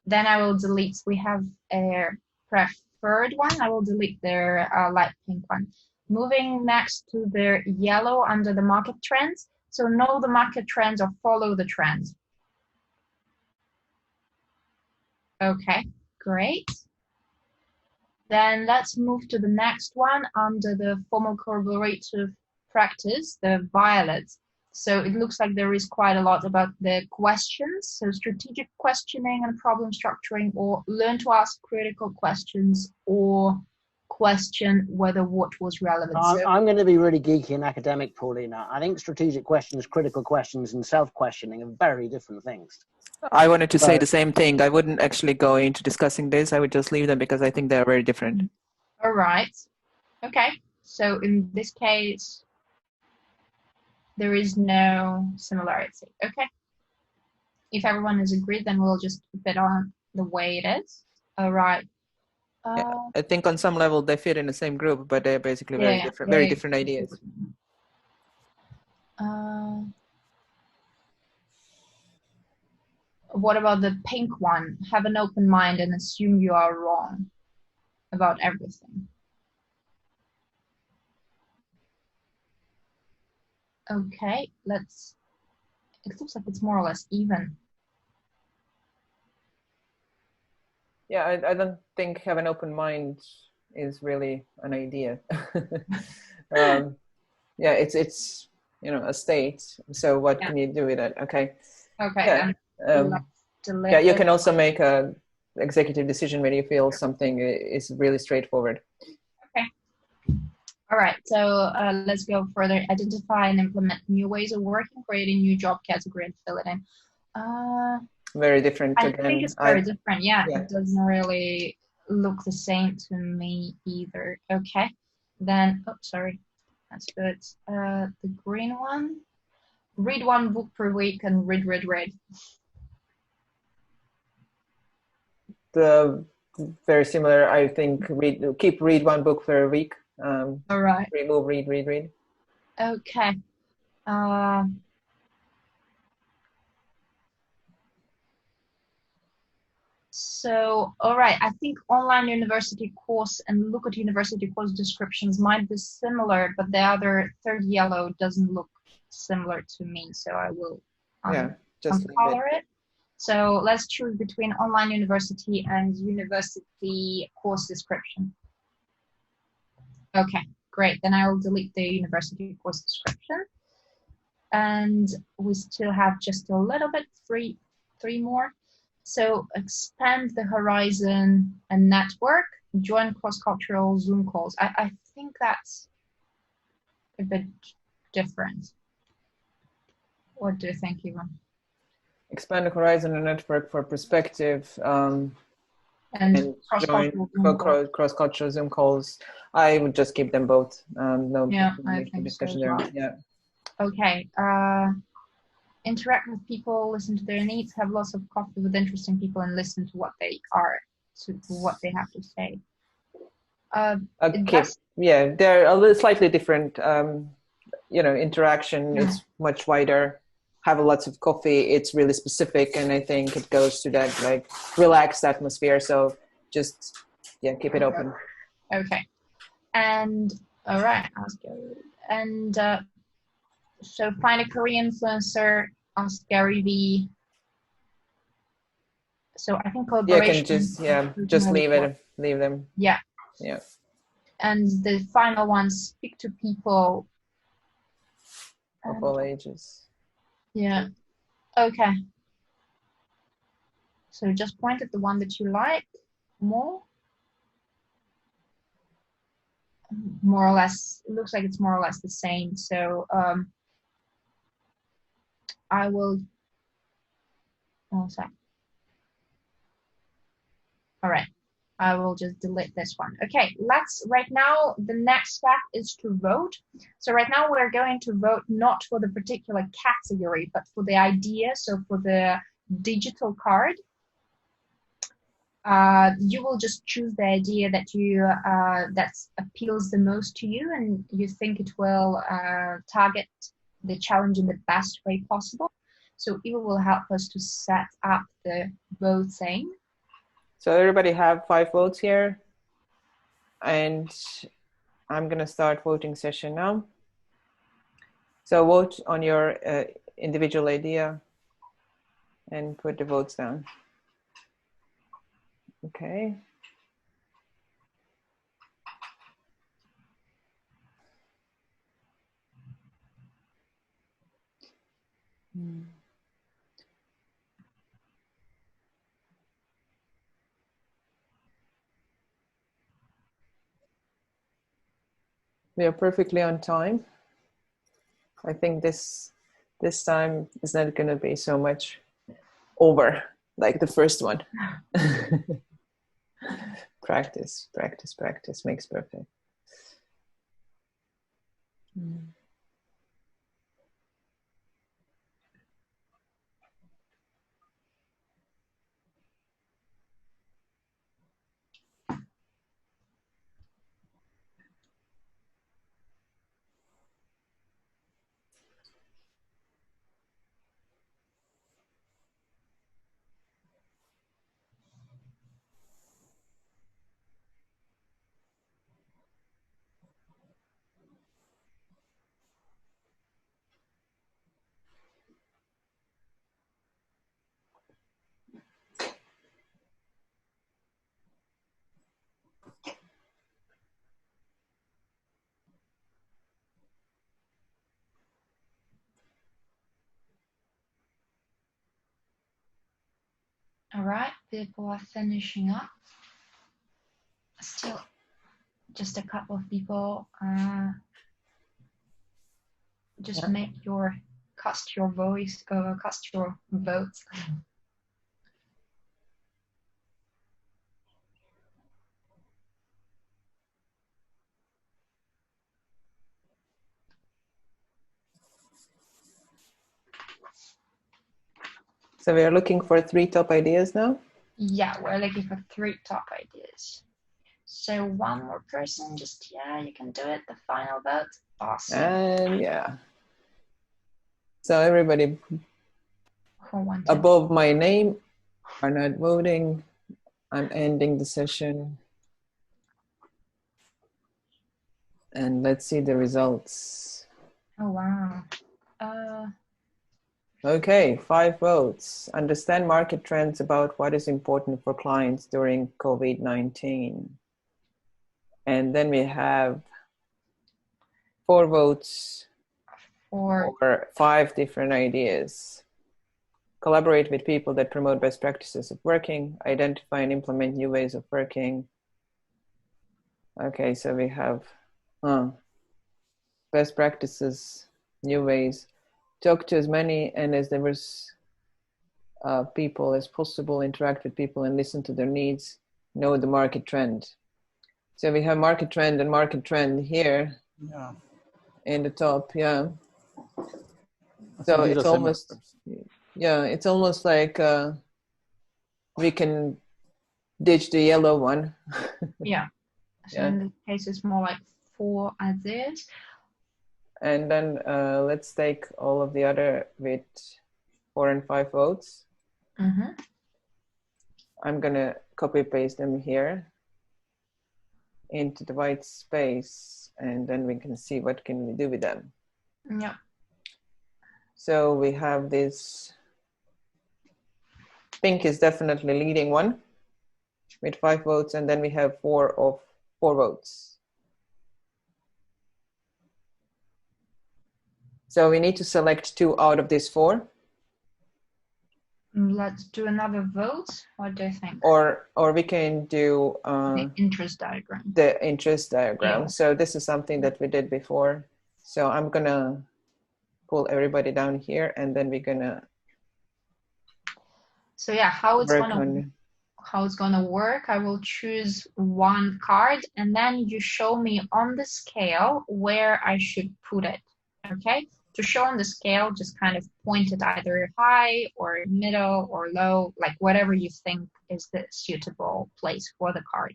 Then I will delete. We have a preferred one. I will delete their light pink one. Moving next to the yellow under the market trends. So know the market trends or follow the trends. Okay, great. Then let's move to the next one under the formal collaborative practice, the violet. So it looks like there is quite a lot about the questions, so strategic questioning and problem structuring, or learn to ask critical questions, or question whether what was relevant. I'm going to be really geeky and academic, Paulina. I think strategic questions, critical questions, and self-questioning are very different things. I wanted to say the same thing. I wouldn't actually go into discussing this. I would just leave them because I think they're very different. All right. Okay. So in this case, there is no similarity. Okay. If everyone is agreed, then we'll just keep it on the way it is. All right. Yeah, I think on some level they fit in the same group, but they're basically very different ideas. What about the pink one? Have an open mind and assume you are wrong about everything. Okay, it looks like it's more or less even. Yeah, I don't think have an open mind is really an idea. Yeah, it's a state. So what can you do with it? Okay. Okay. Yeah, you can also make a executive decision when you feel something is really straightforward. Okay. All right. So let's go further. Identify and implement new ways of working, create a new job category, and fill it in. Very different. I think it's very different. Yeah, it doesn't really look the same to me either. Okay. Then, oh, sorry. That's good. The green one. Read one book per week and read. The very similar, I think. Read one book per week. All right. Remove read. Okay. So, all right, I think online university course and look at university course descriptions might be similar, but the other third yellow doesn't look similar to me, so I will just color it. So let's choose between online university and university course description. Okay, great. Then I will delete the university course description. And we still have just a little bit, three more. So expand the horizon and network, join cross-cultural Zoom calls. I think that's a bit different. What do you think, Ivan? Expand the horizon and network for perspective. And join cross-cultural Zoom calls. I would just keep them both. No, yeah, I think discussion so as well. there. Yeah. Okay. Interact with people, listen to their needs, have lots of coffee with interesting people, and listen to what they have to say. Okay. Yeah, they're a little slightly different. Interaction is much wider. Have lots of coffee. It's really specific, and I think it goes to that like relaxed atmosphere. So just keep it open. Okay. And all right, ask Gary. And so find a Korean influencer. Ask Gary V. So I think collaboration. You can just leave them. Yeah. Yeah. And the final one, speak to people of all ages. Yeah. Okay. So just point at the one that you like more. More or less, it looks like it's more or less the same. So I will. Oh, sorry. All right. I will just delete this one. Okay, right now, the next step is to vote. So right now we're going to vote not for the particular category, but for the idea. So for the digital card, you will just choose the idea that that appeals the most to you and you think it will target the challenge in the best way possible. So Eva will help us to set up the voting. So everybody have 5 votes here, and I'm gonna start voting session now. So vote on your individual idea and put the votes down. Okay. We are perfectly on time. I think this time is not going to be so much over like the first one. Practice makes perfect. All right, people are finishing up. Still just a couple of people. Just cast your votes. So we are looking for 3 top ideas now? Yeah, we're looking for 3 top ideas. So one more person, just, yeah, you can do it. The final vote. Awesome. And yeah. So everybody Who wanted? above my name are not voting. I'm ending the session. And let's see the results. Oh, wow. Okay, 5 votes. Understand market trends about what is important for clients during COVID-19. And then we have 4 votes for 5 different ideas. Collaborate with people that promote best practices of working, identify and implement new ways of working. Okay, so we have best practices, new ways. Talk to as many and as diverse people as possible, interact with people and listen to their needs, know the market trend. So we have market trend and market trend here in the top, yeah. So it's almost, it's almost like we can ditch the yellow one. Yeah. So in this case, it's more like 4 ideas. And then let's take all of the other with 4 and 5 votes. Mm-hmm. I'm gonna copy paste them here into the white space, and then we can see what can we do with them. Yeah. So we have this, pink is definitely leading one with 5 votes, and then we have 4 votes. So we need to select 2 out of these 4. Let's do another vote. What do you think? Or we can do the interest diagram. The interest diagram. Yeah. So this is something that we did before. So I'm gonna pull everybody down here, and then we're gonna. So yeah, how it's gonna work? I will choose 1 card, and then you show me on the scale where I should put it. Okay. To show on the scale, just kind of point it either high or middle or low, like whatever you think is the suitable place for the card.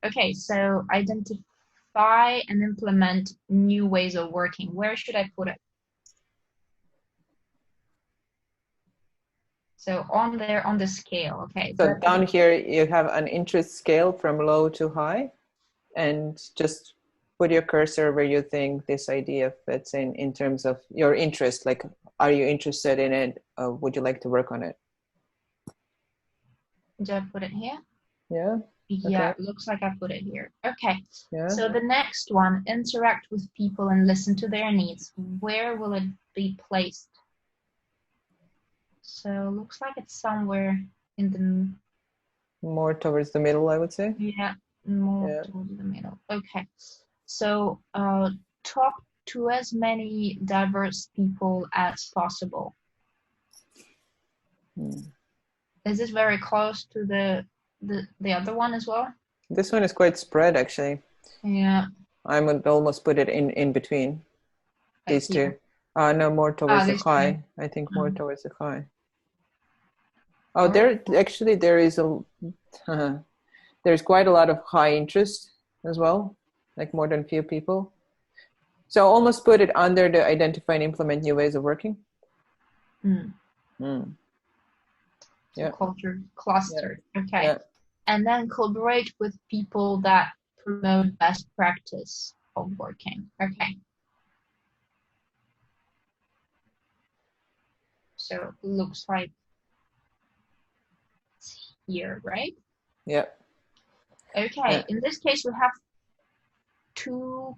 Okay, so identify and implement new ways of working. Where should I put it? So on there, on the scale, okay. So down here, you have an interest scale from low to high, and just put your cursor where you think this idea fits in terms of your interest. Like, are you interested in it? Would you like to work on it? Did I put it here? Yeah. Yeah, okay. Looks like I put it here. Okay. Yeah. So the next one, interact with people and listen to their needs. Where will it be placed? So looks like it's somewhere in the... More towards the middle, I would say. Yeah, more towards the middle. Okay. So talk to as many diverse people as possible. Is it very close to the other one as well? This one is quite spread, actually. Yeah. I would almost put it in between these 2. No, more towards the high. I think more towards the high. Oh, there actually there is there's quite a lot of high interest as well, like more than few people. So almost put it under the identify and implement new ways of working. So culture clustered. Yeah. Okay. Yeah. And then collaborate with people that promote best practice of working. Okay. So looks like it's here, right? Yeah. Okay. Yeah. In this case, we have two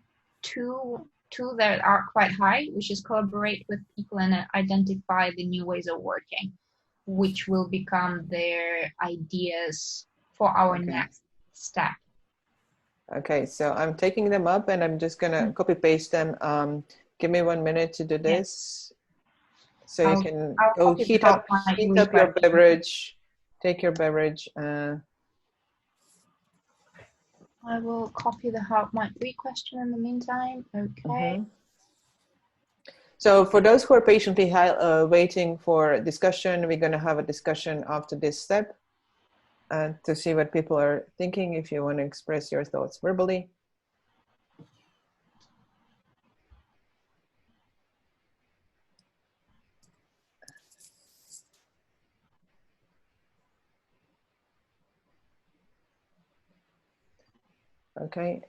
that are quite high, which is collaborate with people and identify the new ways of working, which will become their ideas for our next step. Okay, so I'm taking them up and I'm just gonna copy paste them. Give me 1 minute to do this. So you can go heat up your beverage, take your beverage. I will copy the help might read question in the meantime. Okay. So for those who are patiently waiting for discussion, we're going to have a discussion after this step to see what people are thinking, if you want to express your thoughts verbally. Okay.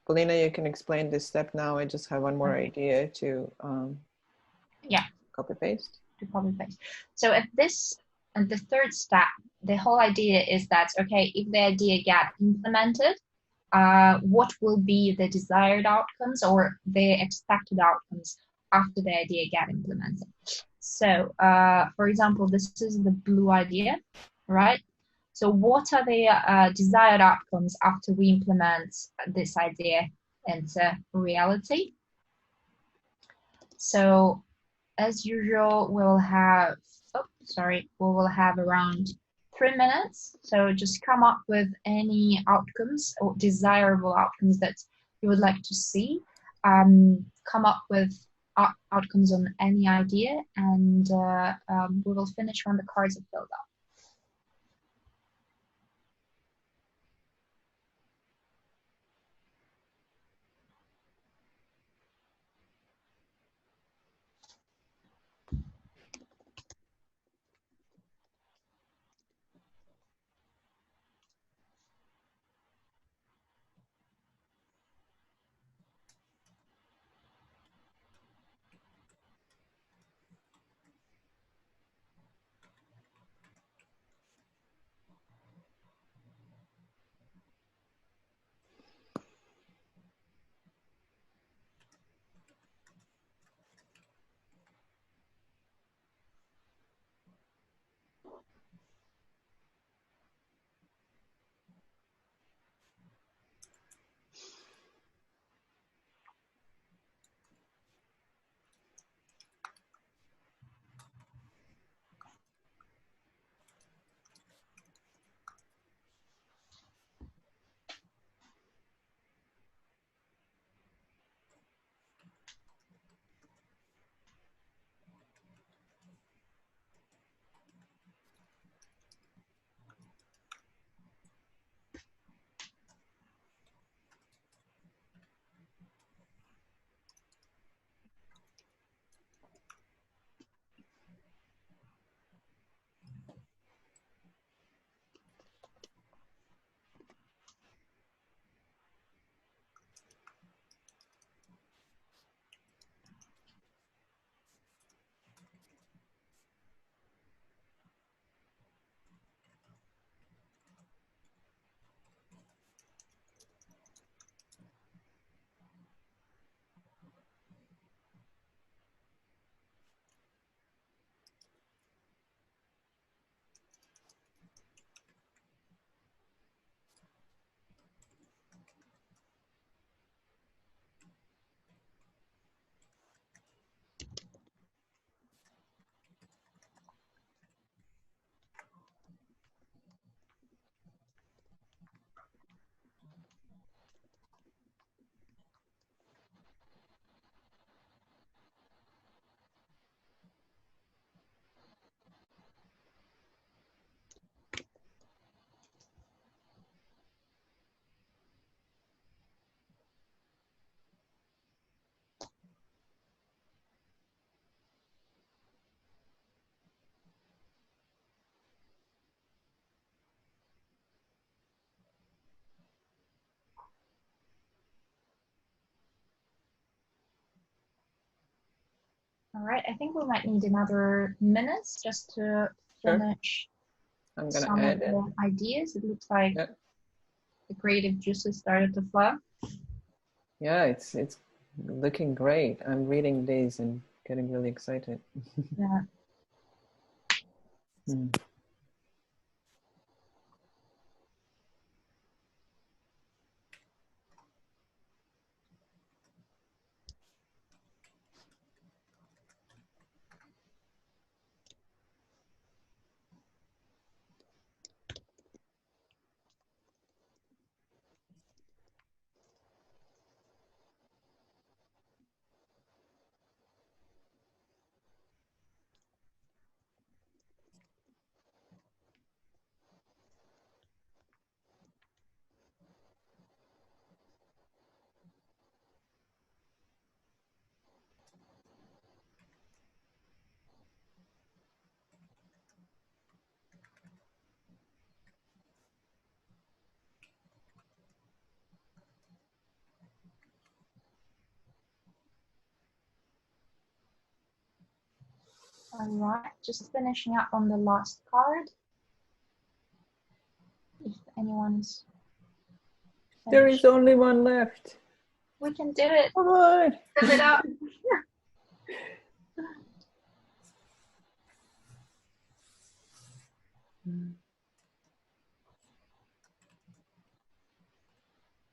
Polina, you can explain this step now. I just have one more idea to copy paste. To copy paste. So at the third step, the whole idea is that, okay, if the idea get implemented, what will be the desired outcomes or the expected outcomes after the idea get implemented? So, for example, this is the blue idea, right? So what are the desired outcomes after we implement this idea into reality? So as usual, we will have around 3 minutes. So just come up with any outcomes or desirable outcomes that you would like to see. Come up with outcomes on any idea, and we will finish when the cards are filled up. All right, I think we might need another minute just to finish some of the ideas. It looks like the creative juices started to flow. Yeah, it's looking great. I'm reading these and getting really excited. Yeah. All right, just finishing up on the last card. If anyone's There is only one left. We can do it. Come on. Fill it up.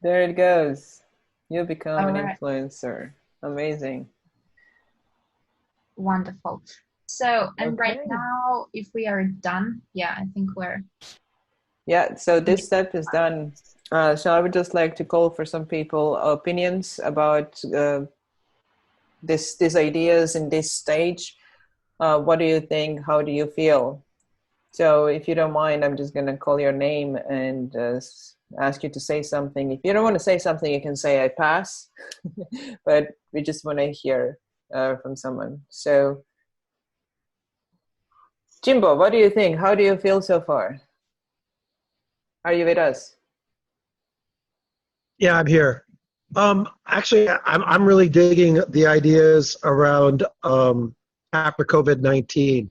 There it goes. You become an Alright. influencer. Amazing. Wonderful. So, and right Okay. now, if we are done, yeah, I think we're. Yeah, so this step is done. So I would just like to call for some people opinions about these ideas in this stage. What do you think? How do you feel? So if you don't mind, I'm just going to call your name and ask you to say something. If you don't want to say something, you can say I pass. But we just want to hear from someone. So Jimbo, what do you think? How do you feel so far? Are you with us? Yeah, I'm here. Actually, I'm really digging the ideas around after COVID-19.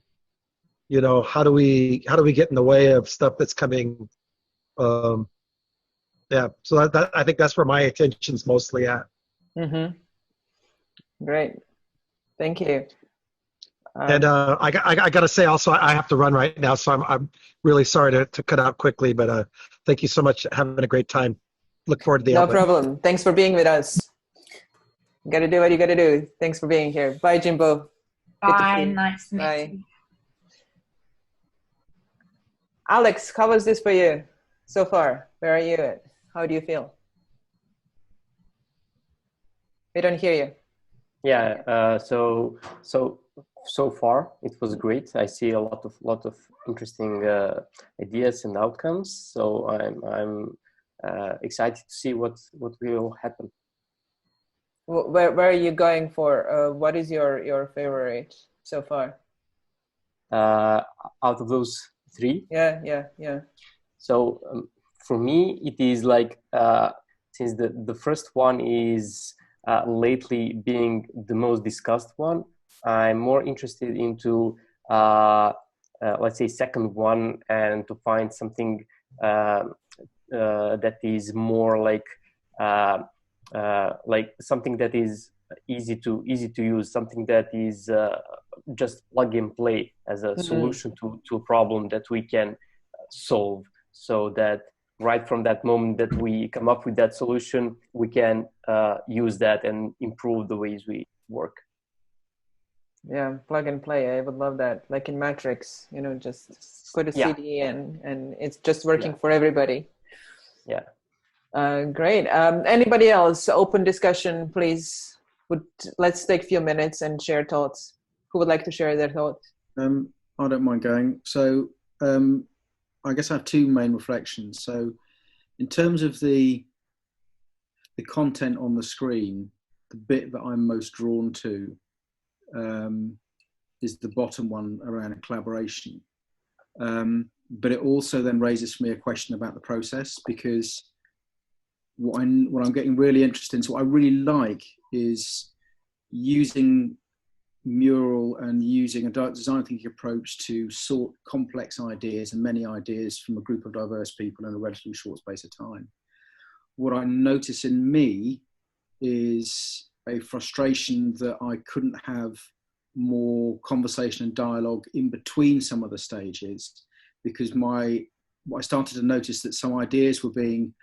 You know, how do we get in the way of stuff that's coming? Yeah, so that I think that's where my attention's mostly at. Mm-hmm. Great, thank you. And I got to say also, I have to run right now, so I'm really sorry to cut out quickly. But thank you so much. Having a great time. Look forward to the No output. problem. Thanks for being with us. You got to do what you got to do. Thanks for being here. Bye, Jimbo. Bye. Nice to meet Bye. you. Alex, how was this for you so far? Where are you at? How do you feel? We don't hear you. Yeah. So far it was great. I see a lot of interesting ideas and outcomes. So I'm excited to see what will happen. Where are you going for? What is your favorite so far? Out of those three? Yeah. So for me, it is like since the first one is lately being the most discussed one, I'm more interested into let's say second one, and to find something that is more like something that is easy to use, something that is just plug and play as a solution to a problem that we can solve, so that right from that moment that we come up with that solution, we can use that and improve the ways we work. Yeah, plug and play. I would love that. Like in Matrix, you know, just put a CD and it's just working for everybody. Yeah. Great. Anybody else? Open discussion, please. Let's take a few minutes and share thoughts. Who would like to share their thoughts? I don't mind going. So I guess I have two main reflections. So in terms of the content on the screen, the bit that I'm most drawn to is the bottom one around collaboration. But it also then raises for me a question about the process, because what I'm getting really interested in, so what I really like is using Mural and using a design thinking approach to sort complex ideas and many ideas from a group of diverse people in a relatively short space of time. What I notice in me is a frustration that I couldn't have more conversation and dialogue in between some of the stages, because I started to notice that some ideas were being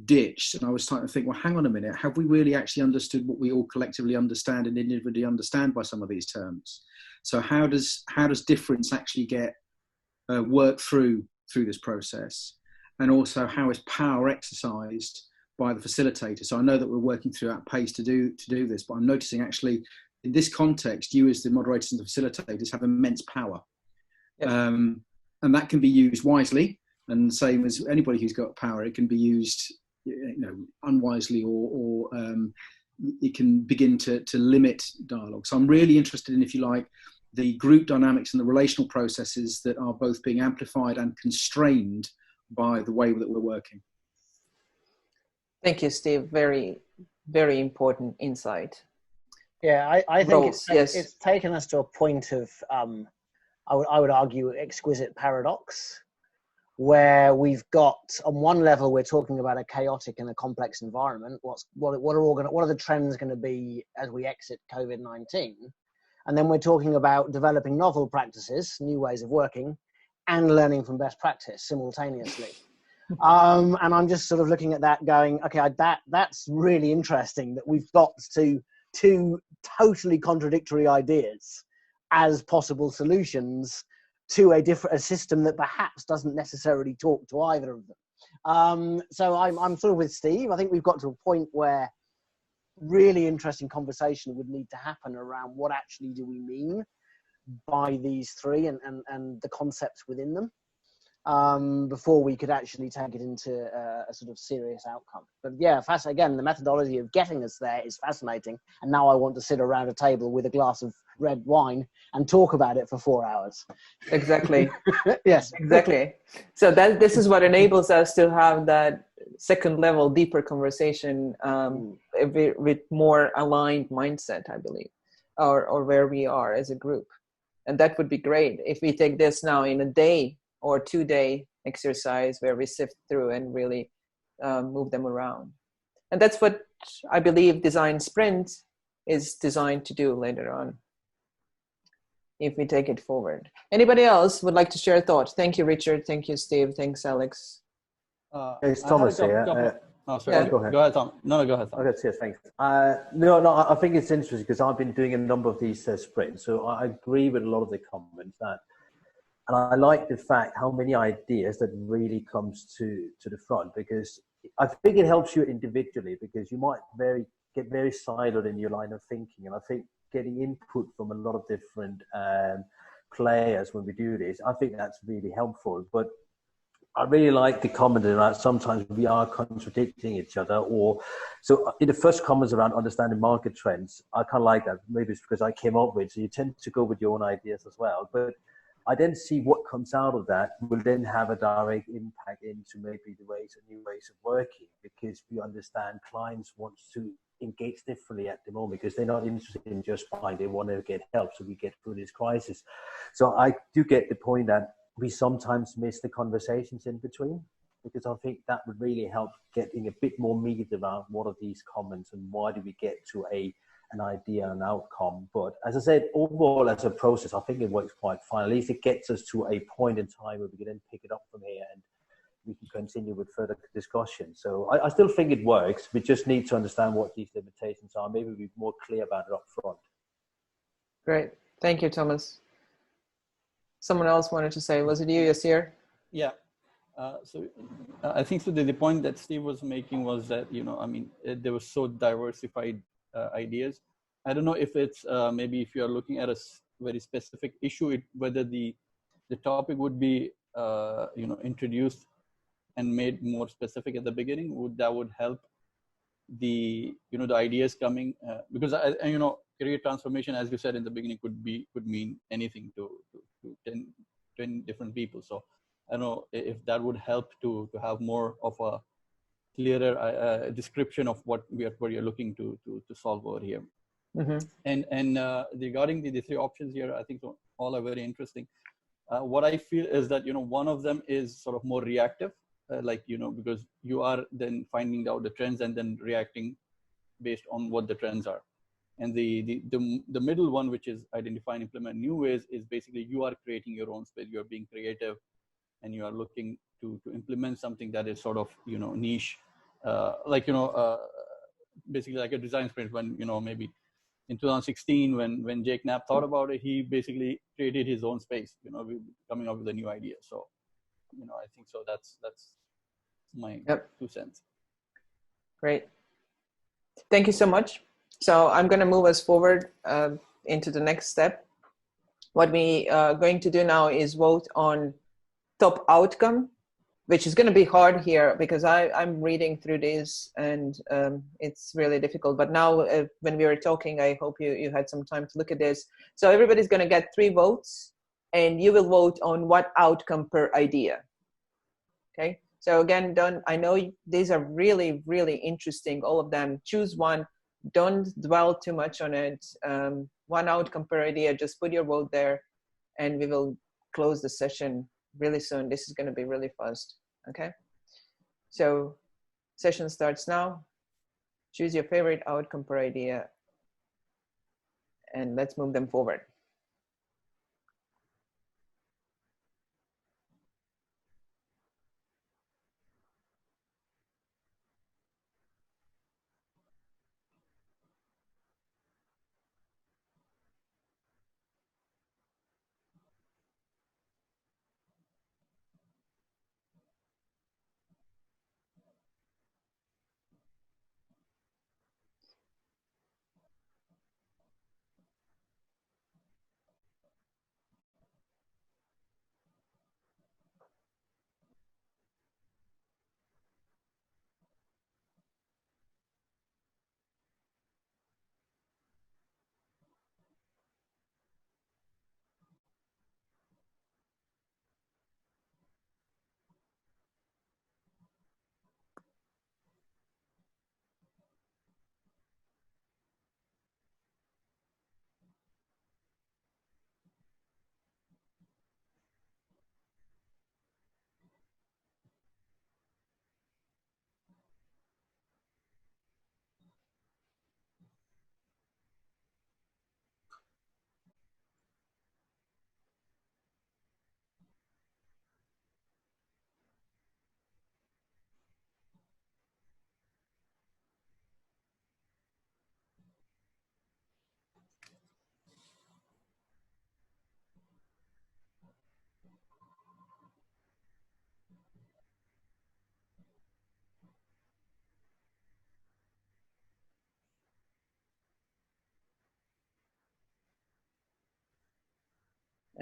ditched, and I was starting to think, well, hang on a minute, have we really actually understood what we all collectively understand and individually understand by some of these terms? So how does difference actually get worked through this process? And also, how is power exercised by the facilitator? So I know that we're working through at pace to do this, but I'm noticing actually in this context, you as the moderators and the facilitators have immense power. Yep. And that can be used wisely, and the same as anybody who's got power, it can be used, you know, unwisely, or it can begin to limit dialogue. So I'm really interested in, if you like, the group dynamics and the relational processes that are both being amplified and constrained by the way that we're working. Thank you, Steve. Very, very important insight. Yeah, I think roles. Yes. it's taken us to a point of, I would argue, exquisite paradox, where we've got, on one level, we're talking about a chaotic and a complex environment. What are the trends going to be as we exit COVID-19? And then we're talking about developing novel practices, new ways of working, and learning from best practice simultaneously. And I'm just sort of looking at that going, okay, that's really interesting that we've got two totally contradictory ideas as possible solutions to a system that perhaps doesn't necessarily talk to either of them. So I'm sort of with Steve. I think we've got to a point where really interesting conversation would need to happen around what actually do we mean by these three and the concepts within them, before we could actually take it into a sort of serious outcome. But yeah, again, the methodology of getting us there is fascinating. And now I want to sit around a table with a glass of red wine and talk about it for 4 hours. Exactly. Yes, exactly. So this is what enables us to have that second level, deeper conversation with more aligned mindset, I believe, or where we are as a group. And that would be great if we take this now in a day or 2-day exercise where we sift through and really move them around. And that's what I believe Design Sprint is designed to do later on, if we take it forward. Anybody else would like to share a thought? Thank you, Richard. Thank you, Steve. Thanks, Alex. It's Thomas here. Yeah. Go ahead, Tom. No, go ahead, Tom. Okay, yes, thanks. No, I think it's interesting because I've been doing a number of these sprints, so I agree with a lot of the comments and I like the fact how many ideas that really comes to the front, because I think it helps you individually, because you might get very siloed in your line of thinking, and I think getting input from a lot of different players when we do this, I think that's really helpful. But I really like the comment that sometimes we are contradicting each other. So in the first comments around understanding market trends, I kind of like that. Maybe it's because I came up with, so you tend to go with your own ideas as well. But I then see what comes out of that will then have a direct impact into maybe the new ways of working, because we understand clients want to engage differently at the moment, because they're not interested in just buying, they want to get help so we get through this crisis. So I do get the point that we sometimes miss the conversations in between, because I think that would really help getting a bit more meat around what are these comments and why do we get to an idea, an outcome. But as I said, overall as a process, I think it works quite fine. At least it gets us to a point in time where we can then pick it up from here and we can continue with further discussion. So I still think it works. We just need to understand what these limitations are. Maybe be more clear about it up front. Great. Thank you, Thomas. Someone else wanted to say, was it you, Yasir? Yeah. So I think so the point that Steve was making was that, there was so diversified ideas. I don't know if it's maybe if you are looking at a very specific issue, whether the topic would be introduced and made more specific at the beginning. That would help the ideas coming, because career transformation, as you said in the beginning, could mean anything to 10 different people. So I don't know if that would help to have more of a clearer description of what you're looking to solve over here. Mm-hmm. And regarding the three options here, I think all are very interesting. What I feel is that one of them is sort of more reactive, because you are then finding out the trends and then reacting based on what the trends are. And the middle one, which is identify and implement new ways, is basically you are creating your own space. You're being creative, and you are looking to implement something that is sort of niche, basically like a design sprint. When maybe in 2016, when Jake Knapp thought about it, he basically created his own space. Coming up with a new idea. So I think so. That's my 2 cents. Great. Thank you so much. So I'm going to move us forward into the next step. What we are going to do now is vote on top outcome, which is going to be hard here because I'm reading through this and it's really difficult. But now when we were talking, I hope you had some time to look at this. So everybody's going to get 3 votes and you will vote on what outcome per idea. Okay. So again, I know these are really, really interesting, all of them. Choose one don't dwell too much on it. One outcome per idea, just put your vote there, and we will close the session really soon. This is going to be really fast. Okay, so session starts now. Choose your favorite outcome per idea, and let's move them forward.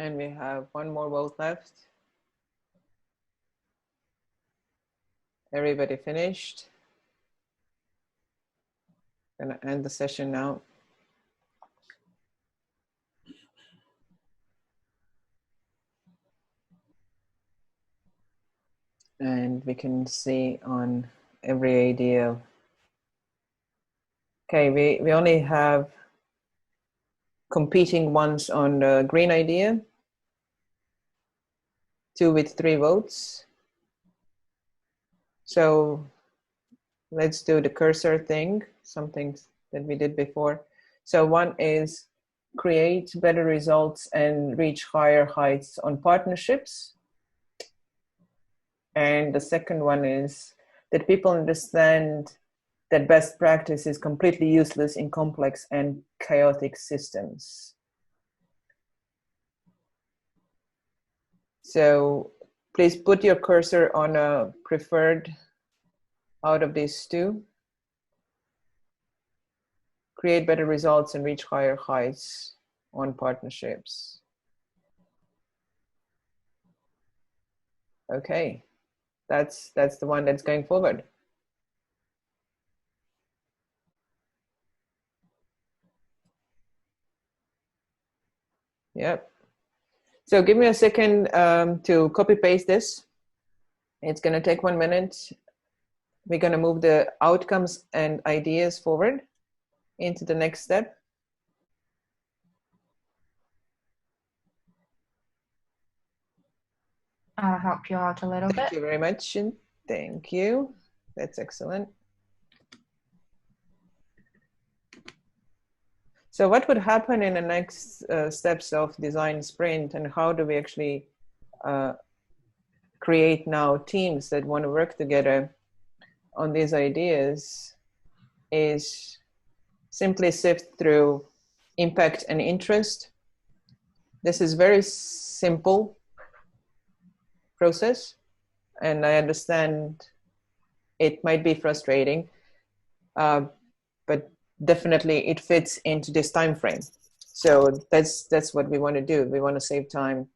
And we have one more vote left. Everybody finished? Gonna end the session now. And we can see on every idea. Okay, we only have competing ones on the green idea. 2 with 3 votes. So let's do the cursor thing, something that we did before. So one is create better results and reach higher heights on partnerships. And the second one is that people understand that best practice is completely useless in complex and chaotic systems. So please put your cursor on a preferred out of these two. Create better results and reach higher heights on partnerships. Okay, that's the one that's going forward. Yep. So give me a second to copy paste this. It's going to take 1 minute. We're going to move the outcomes and ideas forward into the next step. I'll help you out a little bit. Thank you very much. Thank you. That's excellent. So what would happen in the next steps of design sprint, and how do we actually create now teams that want to work together on these ideas, is simply sift through impact and interest. This is very simple process, and I understand it might be frustrating, but definitely it fits into this time frame. So that's what we want to do. We want to save time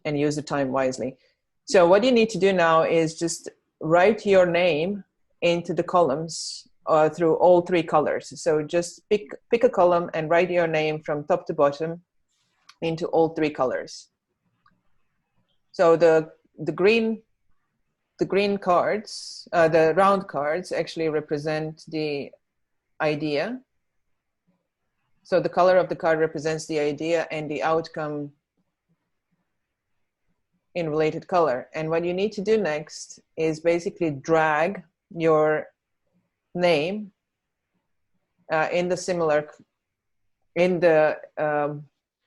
and use the time wisely. So what you need to do now is just write your name into the columns through all 3 colors. So just pick a column and write your name from top to bottom into all 3 colors. So the green cards, the round cards, actually represent the idea. So the color of the card represents the idea and the outcome in related color. And what you need to do next is basically drag your name in the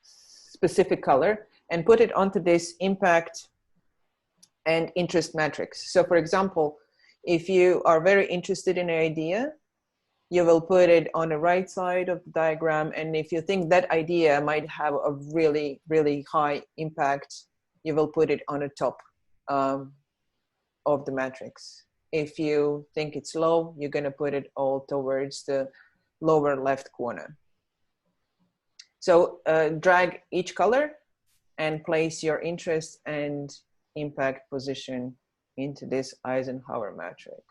specific color and put it onto this impact and interest matrix. So for example, if you are very interested in an idea, you will put it on the right side of the diagram. And if you think that idea might have a really, really high impact, you will put it on the top of the matrix. If you think it's low, you're going to put it all towards the lower left corner. So drag each color and place your interest and impact position into this Eisenhower matrix.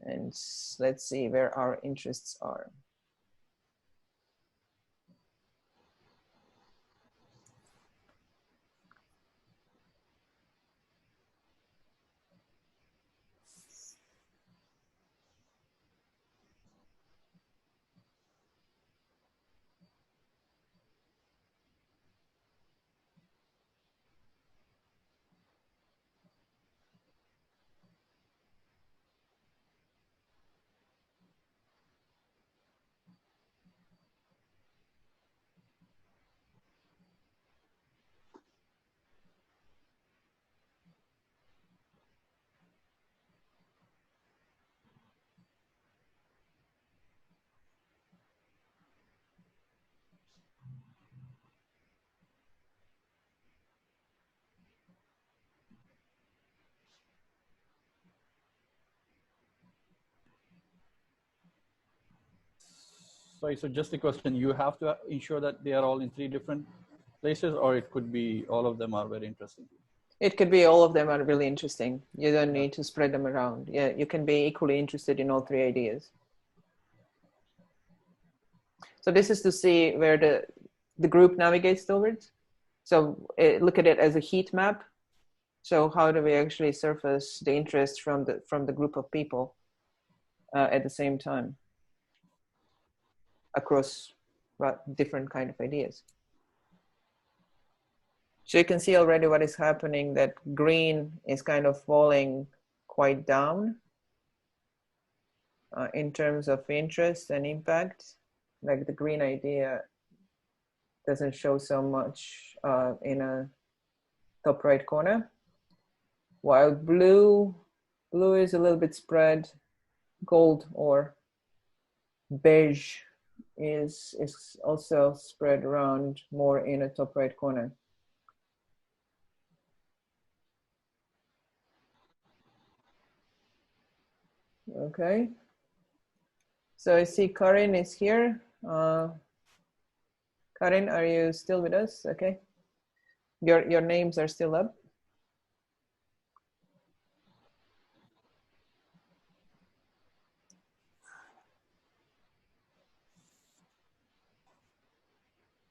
And let's see where our interests are. Sorry, so just a question. You have to ensure that they are all in 3 different places, or it could be all of them are very interesting. It could be all of them are really interesting. You don't need to spread them around. Yeah, you can be equally interested in all 3 ideas. So this is to see where the group navigates towards. So look at it as a heat map. So how do we actually surface the interest from the group of people at the same time across different kind of ideas? So you can see already what is happening, that green is kind of falling quite down in terms of interest and impact. Like the green idea doesn't show so much in a top right corner, while blue is a little bit spread. Gold or beige is also spread around more in a top right corner. Okay, so I see Karin is here. Karin, are you still with us? Okay, your names are still up.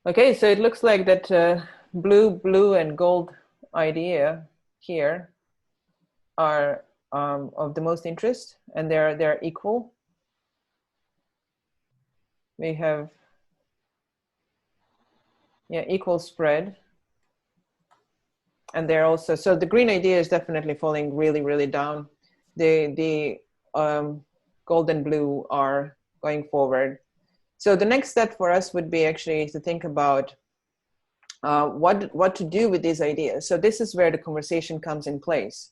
Okay, so it looks like that blue and gold idea here are of the most interest, and they're equal. We have equal spread, and they're also, so the green idea is definitely falling really down. The gold and blue are going forward. So the next step for us would be actually to think about what to do with these ideas. So this is where the conversation comes in place.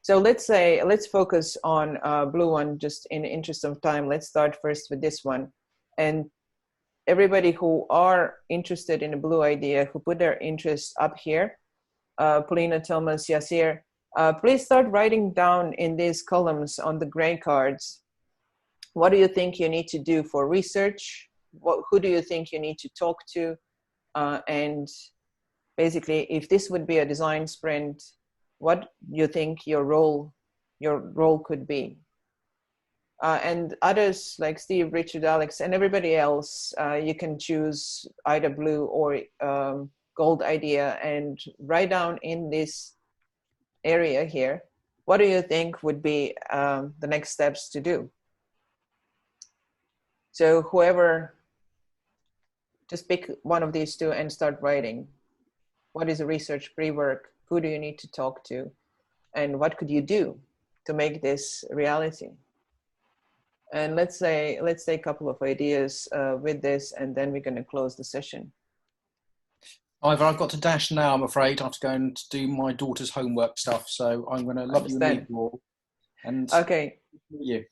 So let's focus on blue one, just in the interest of time. Let's start first with this one. And everybody who are interested in a blue idea, who put their interest up here, Polina, Thomas, Yasir, please start writing down in these columns on the gray cards, what do you think you need to do for research? Who do you think you need to talk to? And basically, if this would be a design sprint, what you think your role could be. And others like Steve, Richard, Alex, and everybody else, you can choose either blue or gold idea and write down in this area here, what do you think would be the next steps to do? So whoever, just pick one of these two and start writing. What is a research pre-work? Who do you need to talk to? And what could you do to make this reality? And let's say a couple of ideas with this, and then we're going to close the session. Ivor, I've got to dash now, I'm afraid. I have to go and do my daughter's homework stuff. So I'm going to love you and leave you all. And okay. You.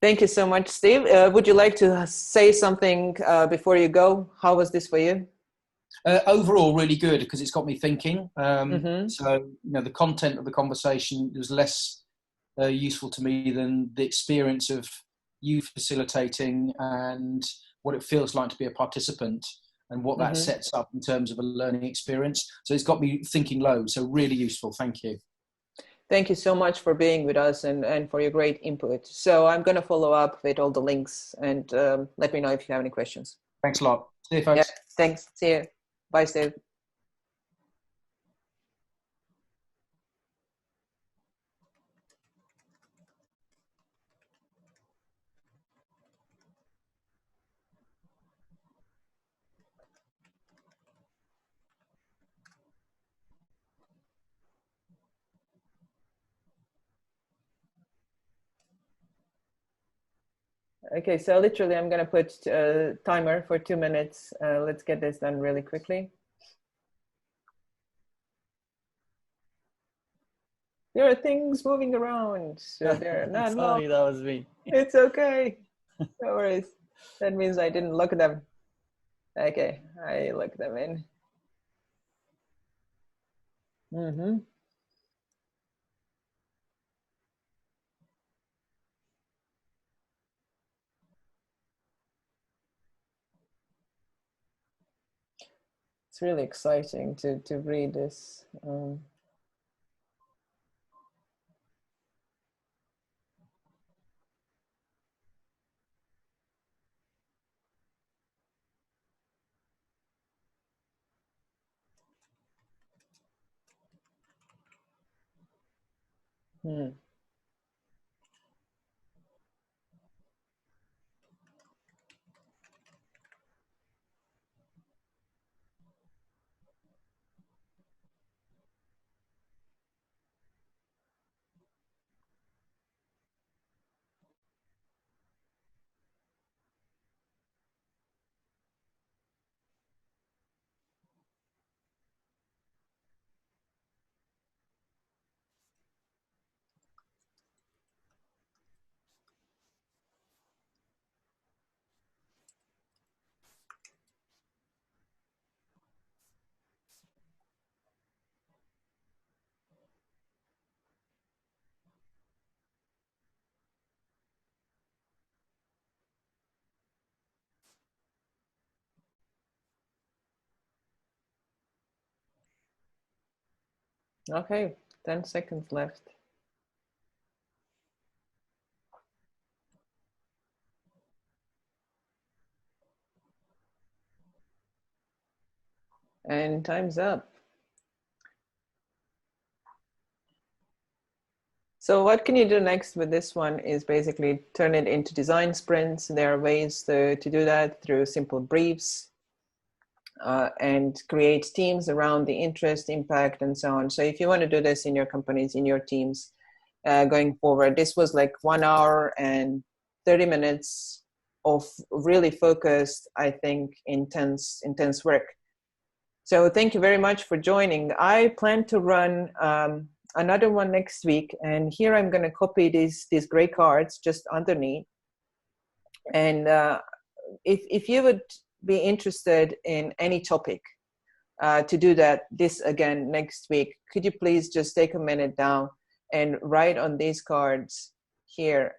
Thank you so much, Steve. Would you like to say something before you go? How was this for you? Overall, really good, because it's got me thinking. So, you know, the content of the conversation was less useful to me than the experience of you facilitating and what it feels like to be a participant and what that sets up in terms of a learning experience. So it's got me thinking loads. So really useful. Thank you. Thank you so much for being with us and for your great input. So I'm going to follow up with all the links, and let me know if you have any questions. Thanks a lot. See you, folks. Yeah, thanks. See you. Bye, Steve. Okay, so literally I'm going to put a timer for 2 minutes. Let's get this done really quickly. There are things moving around, so they're not Sorry, that was me. It's okay. No worries. That means I didn't look them. Okay, I looked them in. It's really exciting to read this. Okay, 10 seconds left. And time's up. So what can you do next with this one is basically turn it into design sprints. There are ways to do that through simple briefs and create teams around the interest, impact, and so on. So if you want to do this in your companies, in your teams, going forward, this was like 1 hour and 30 minutes of really focused, I think, intense work. So thank you very much for joining. I plan to run another one next week, and here I'm going to copy these gray cards just underneath. And if you would be interested in any topic to do this again next week, could you please just take a minute down and write on these cards here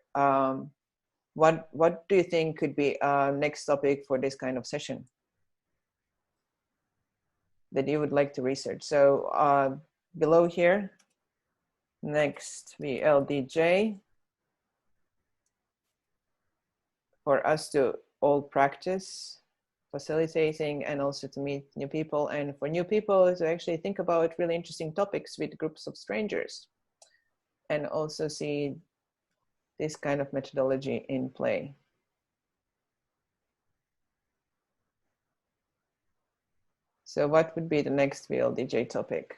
what do you think could be next topic for this kind of session that you would like to research. So below here, next VLDJ, for us to all practice facilitating and also to meet new people, and for new people to actually think about really interesting topics with groups of strangers and also see this kind of methodology in play. So what would be the next VLDJ topic?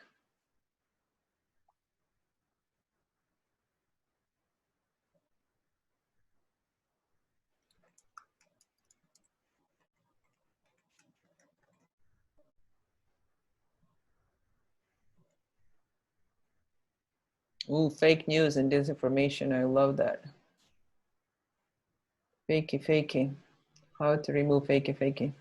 Ooh, fake news and disinformation. I love that. Fakey. How to remove fakey.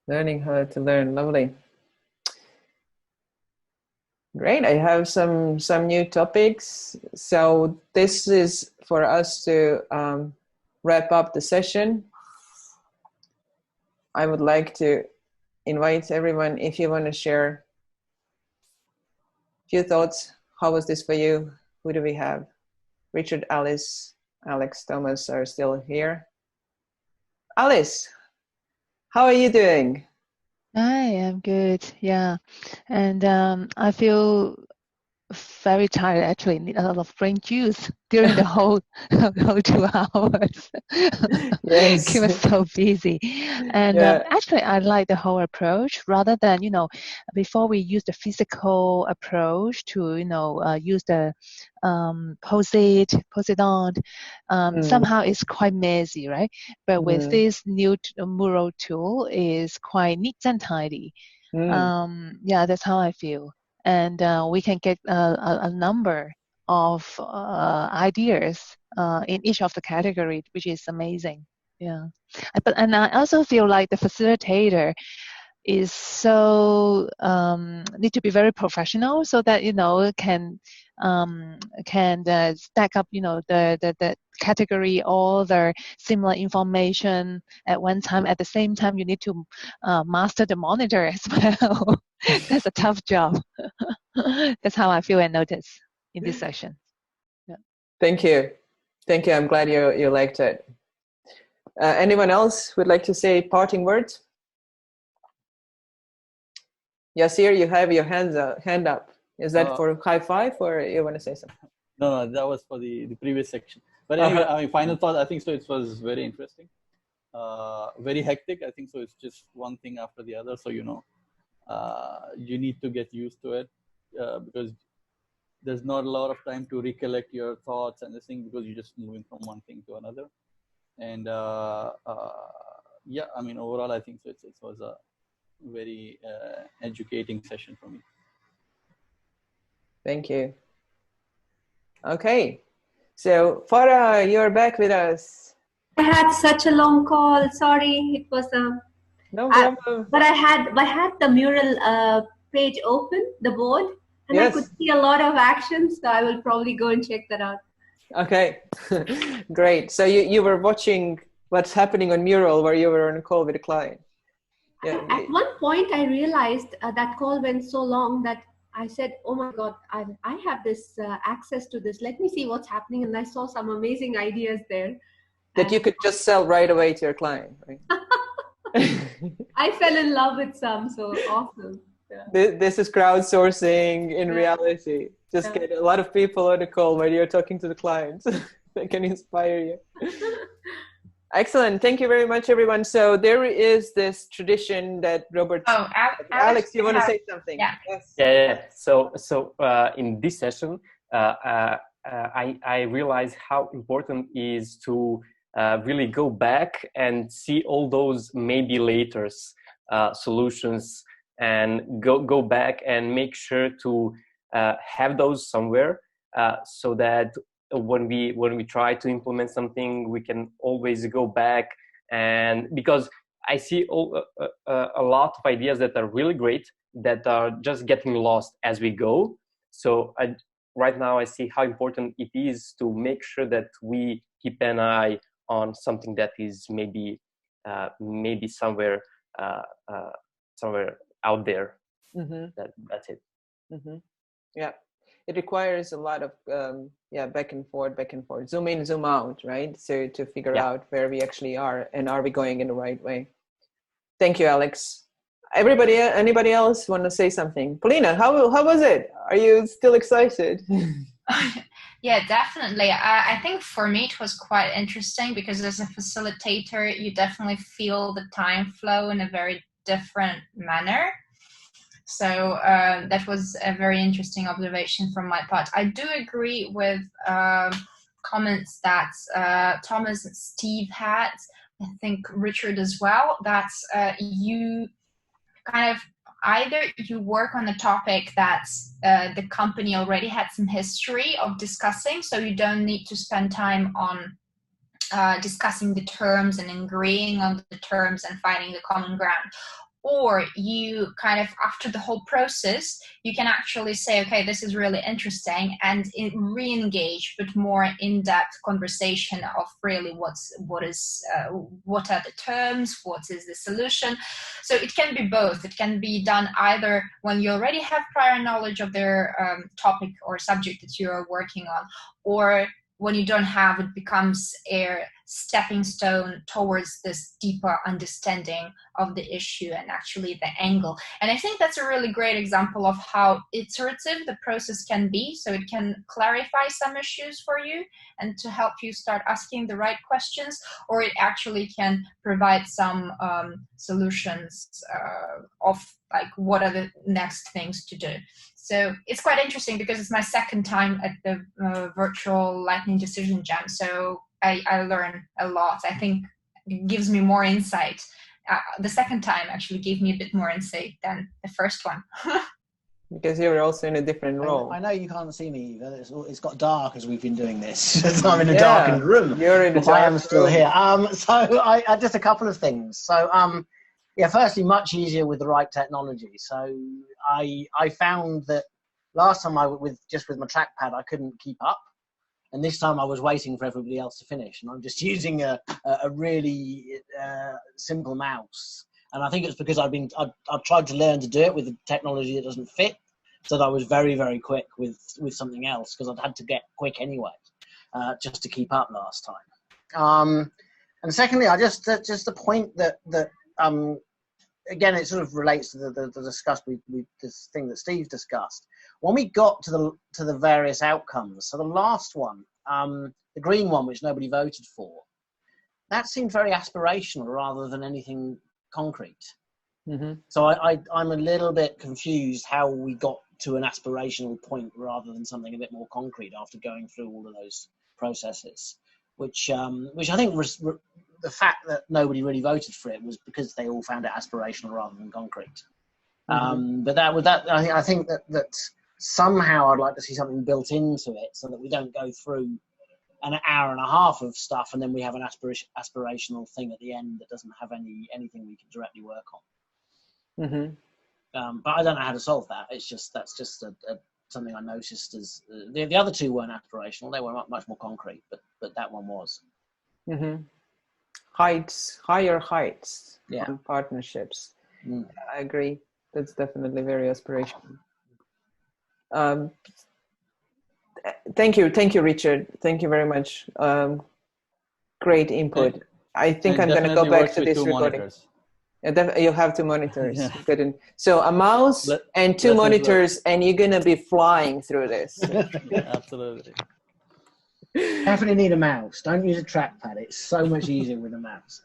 Learning how to learn. Lovely. Great. I have some new topics. So this is for us to wrap up the session. I would like to invite everyone, if you want to share a few thoughts. How was this for you? Who do we have? Richard, Alice, Alex, Thomas are still here. Alice, how are you doing? I am good. Yeah. And I feel very tired, actually. Need a lot of brain juice during the whole 2 hours. Yes. Keep us so busy. And Yeah. actually, I like the whole approach rather than, before we use the physical approach to, use the post it on. Somehow it's quite messy, right? But with this new mural tool, is quite neat and tidy. Yeah, that's how I feel. And we can get a number of ideas in each of the category, which is amazing. Yeah, and I also feel like the facilitator is so need to be very professional, so that can stack up the category, all the similar information at one time. At the same time, you need to master the monitor as well. That's a tough job. That's how I feel and notice in this session. Yeah. Thank you. I'm glad you liked it. Anyone else would like to say parting words? Yasir, you have your hand up. Is that for high five, or you want to say something? No, that was for the previous section. But anyway, I mean, final thought. I think so. It was very interesting, very hectic. I think so. It's just one thing after the other. So you need to get used to it because there's not a lot of time to recollect your thoughts and this thing, because you're just moving from one thing to another. And yeah, I mean, overall, I think so. It was a very educating session for me. Thank you. Okay, so Farah, you're back with us. I had such a long call. Sorry, it was no problem. But I had the mural page open, the board, and yes. I could see a lot of action. So I will probably go and check that out. Okay, great. So you were watching what's happening on Mural where you were on a call with a client. Yeah. At one point, I realized that call went so long that I said, oh my God, I have this access to this. Let me see what's happening. And I saw some amazing ideas there. That you could just sell right away to your client, right? I fell in love with some, so awesome. Yeah. This is crowdsourcing in reality. Just get a lot of people on the call when you're talking to the clients. That can inspire you. Excellent. Thank you very much, everyone. So there is this tradition that Robert... Oh, Alex, you want to say something? Yeah. Yes. Yeah. So in this session, I realized how important it is to really go back and see all those maybe laters solutions, and go back and make sure to have those somewhere, so that when we try to implement something, we can always go back. And because I see a lot of ideas that are really great that are just getting lost as we go. So right now I see how important it is to make sure that we keep an eye on something that is maybe somewhere out there. That's it. Yeah, it requires a lot of back and forth, zoom in, zoom out, right? So to figure out where we actually are and are we going in the right way. Thank you, Alex. Anybody else want to say something? Polina, how was it? Are you still excited? Yeah, definitely. I think for me it was quite interesting because as a facilitator, you definitely feel the time flow in a very different manner. So that was a very interesting observation from my part. I do agree with comments that Thomas and Steve had, I think Richard as well, that you kind of either you work on a topic that the company already had some history of discussing, so you don't need to spend time on discussing the terms and agreeing on the terms and finding the common ground. Or you kind of, after the whole process, you can actually say, okay, this is really interesting, and re-engage with more in-depth conversation of really what are the terms, what is the solution. So it can be both. It can be done either when you already have prior knowledge of their topic or subject that you are working on, or when you don't have, it becomes a stepping stone towards this deeper understanding of the issue and actually the angle. And I think that's a really great example of how iterative the process can be. So it can clarify some issues for you and to help you start asking the right questions, or it actually can provide some solutions of like what are the next things to do. So it's quite interesting because it's my second time at the virtual Lightning Decision Jam. So I learn a lot. I think it gives me more insight. The second time actually gave me a bit more insight than the first one. Because you're also in a different role. I know you can't see me either. It's got dark as we've been doing this. I'm in a darkened room. You're in a dark I am still room. here. So I just a couple of things. So firstly, much easier with the right technology. So I found that last time with my trackpad, I couldn't keep up. And this time I was waiting for everybody else to finish. And I'm just using a really simple mouse. And I think it's because I've tried to learn to do it with a technology that doesn't fit. So that I was very, very quick with something else because I'd had to get quick anyway, just to keep up last time. And secondly, I just the point that again, it sort of relates to this thing that Steve discussed. When we got to the various outcomes, so the last one, the green one, which nobody voted for, that seemed very aspirational rather than anything concrete. Mm-hmm. So I'm a little bit confused how we got to an aspirational point rather than something a bit more concrete after going through all of those processes, which I think was the fact that nobody really voted for it was because they all found it aspirational rather than concrete. Mm-hmm. But I think that somehow I'd like to see something built into it so that we don't go through an hour and a half of stuff and then we have an aspirational thing at the end that doesn't have anything we can directly work on. Mm-hmm. But I don't know how to solve that. That's just something I noticed as the other two weren't aspirational; they were much more concrete. But that one was. Mm-hmm. Higher heights, on partnerships. I agree. That's definitely very aspirational. Thank you, Richard. Thank you very much. Great input. I think I'm going to go back to this recording. You'll have 2 monitors. Yeah. Good. So a mouse and 2 monitors, and you're going to be flying through this. Absolutely. Definitely need a mouse. Don't use a trackpad. It's so much easier with a mouse.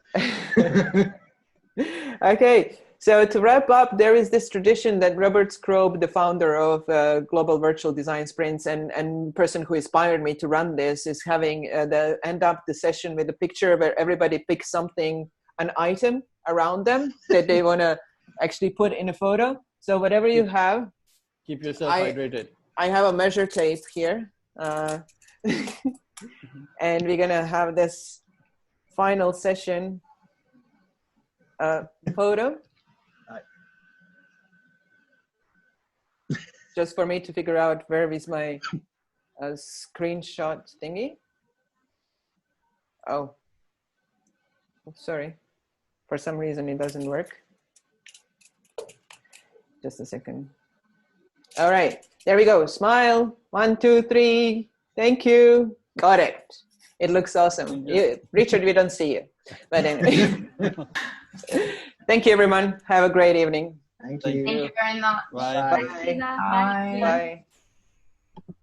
Okay. So to wrap up, there is this tradition that Robert Skrobe, the founder of Global Virtual Design Sprints and person who inspired me to run this, is having end up the session with a picture where everybody picks something, an item around them that they want to actually put in a photo. So whatever you have. Keep yourself hydrated. I have a measure tape here. And we're going to have this final session photo. Just for me to figure out where is my screenshot thingy. Oh, sorry. For some reason it doesn't work. Just a second. All right, there we go. Smile. 1, 2, 3. Thank you. Got it. It looks awesome. Richard, we don't see you. But anyway. Thank you, everyone. Have a great evening. Thank Thank you. you very much. Bye. Thanks, Eva. Bye. Bye.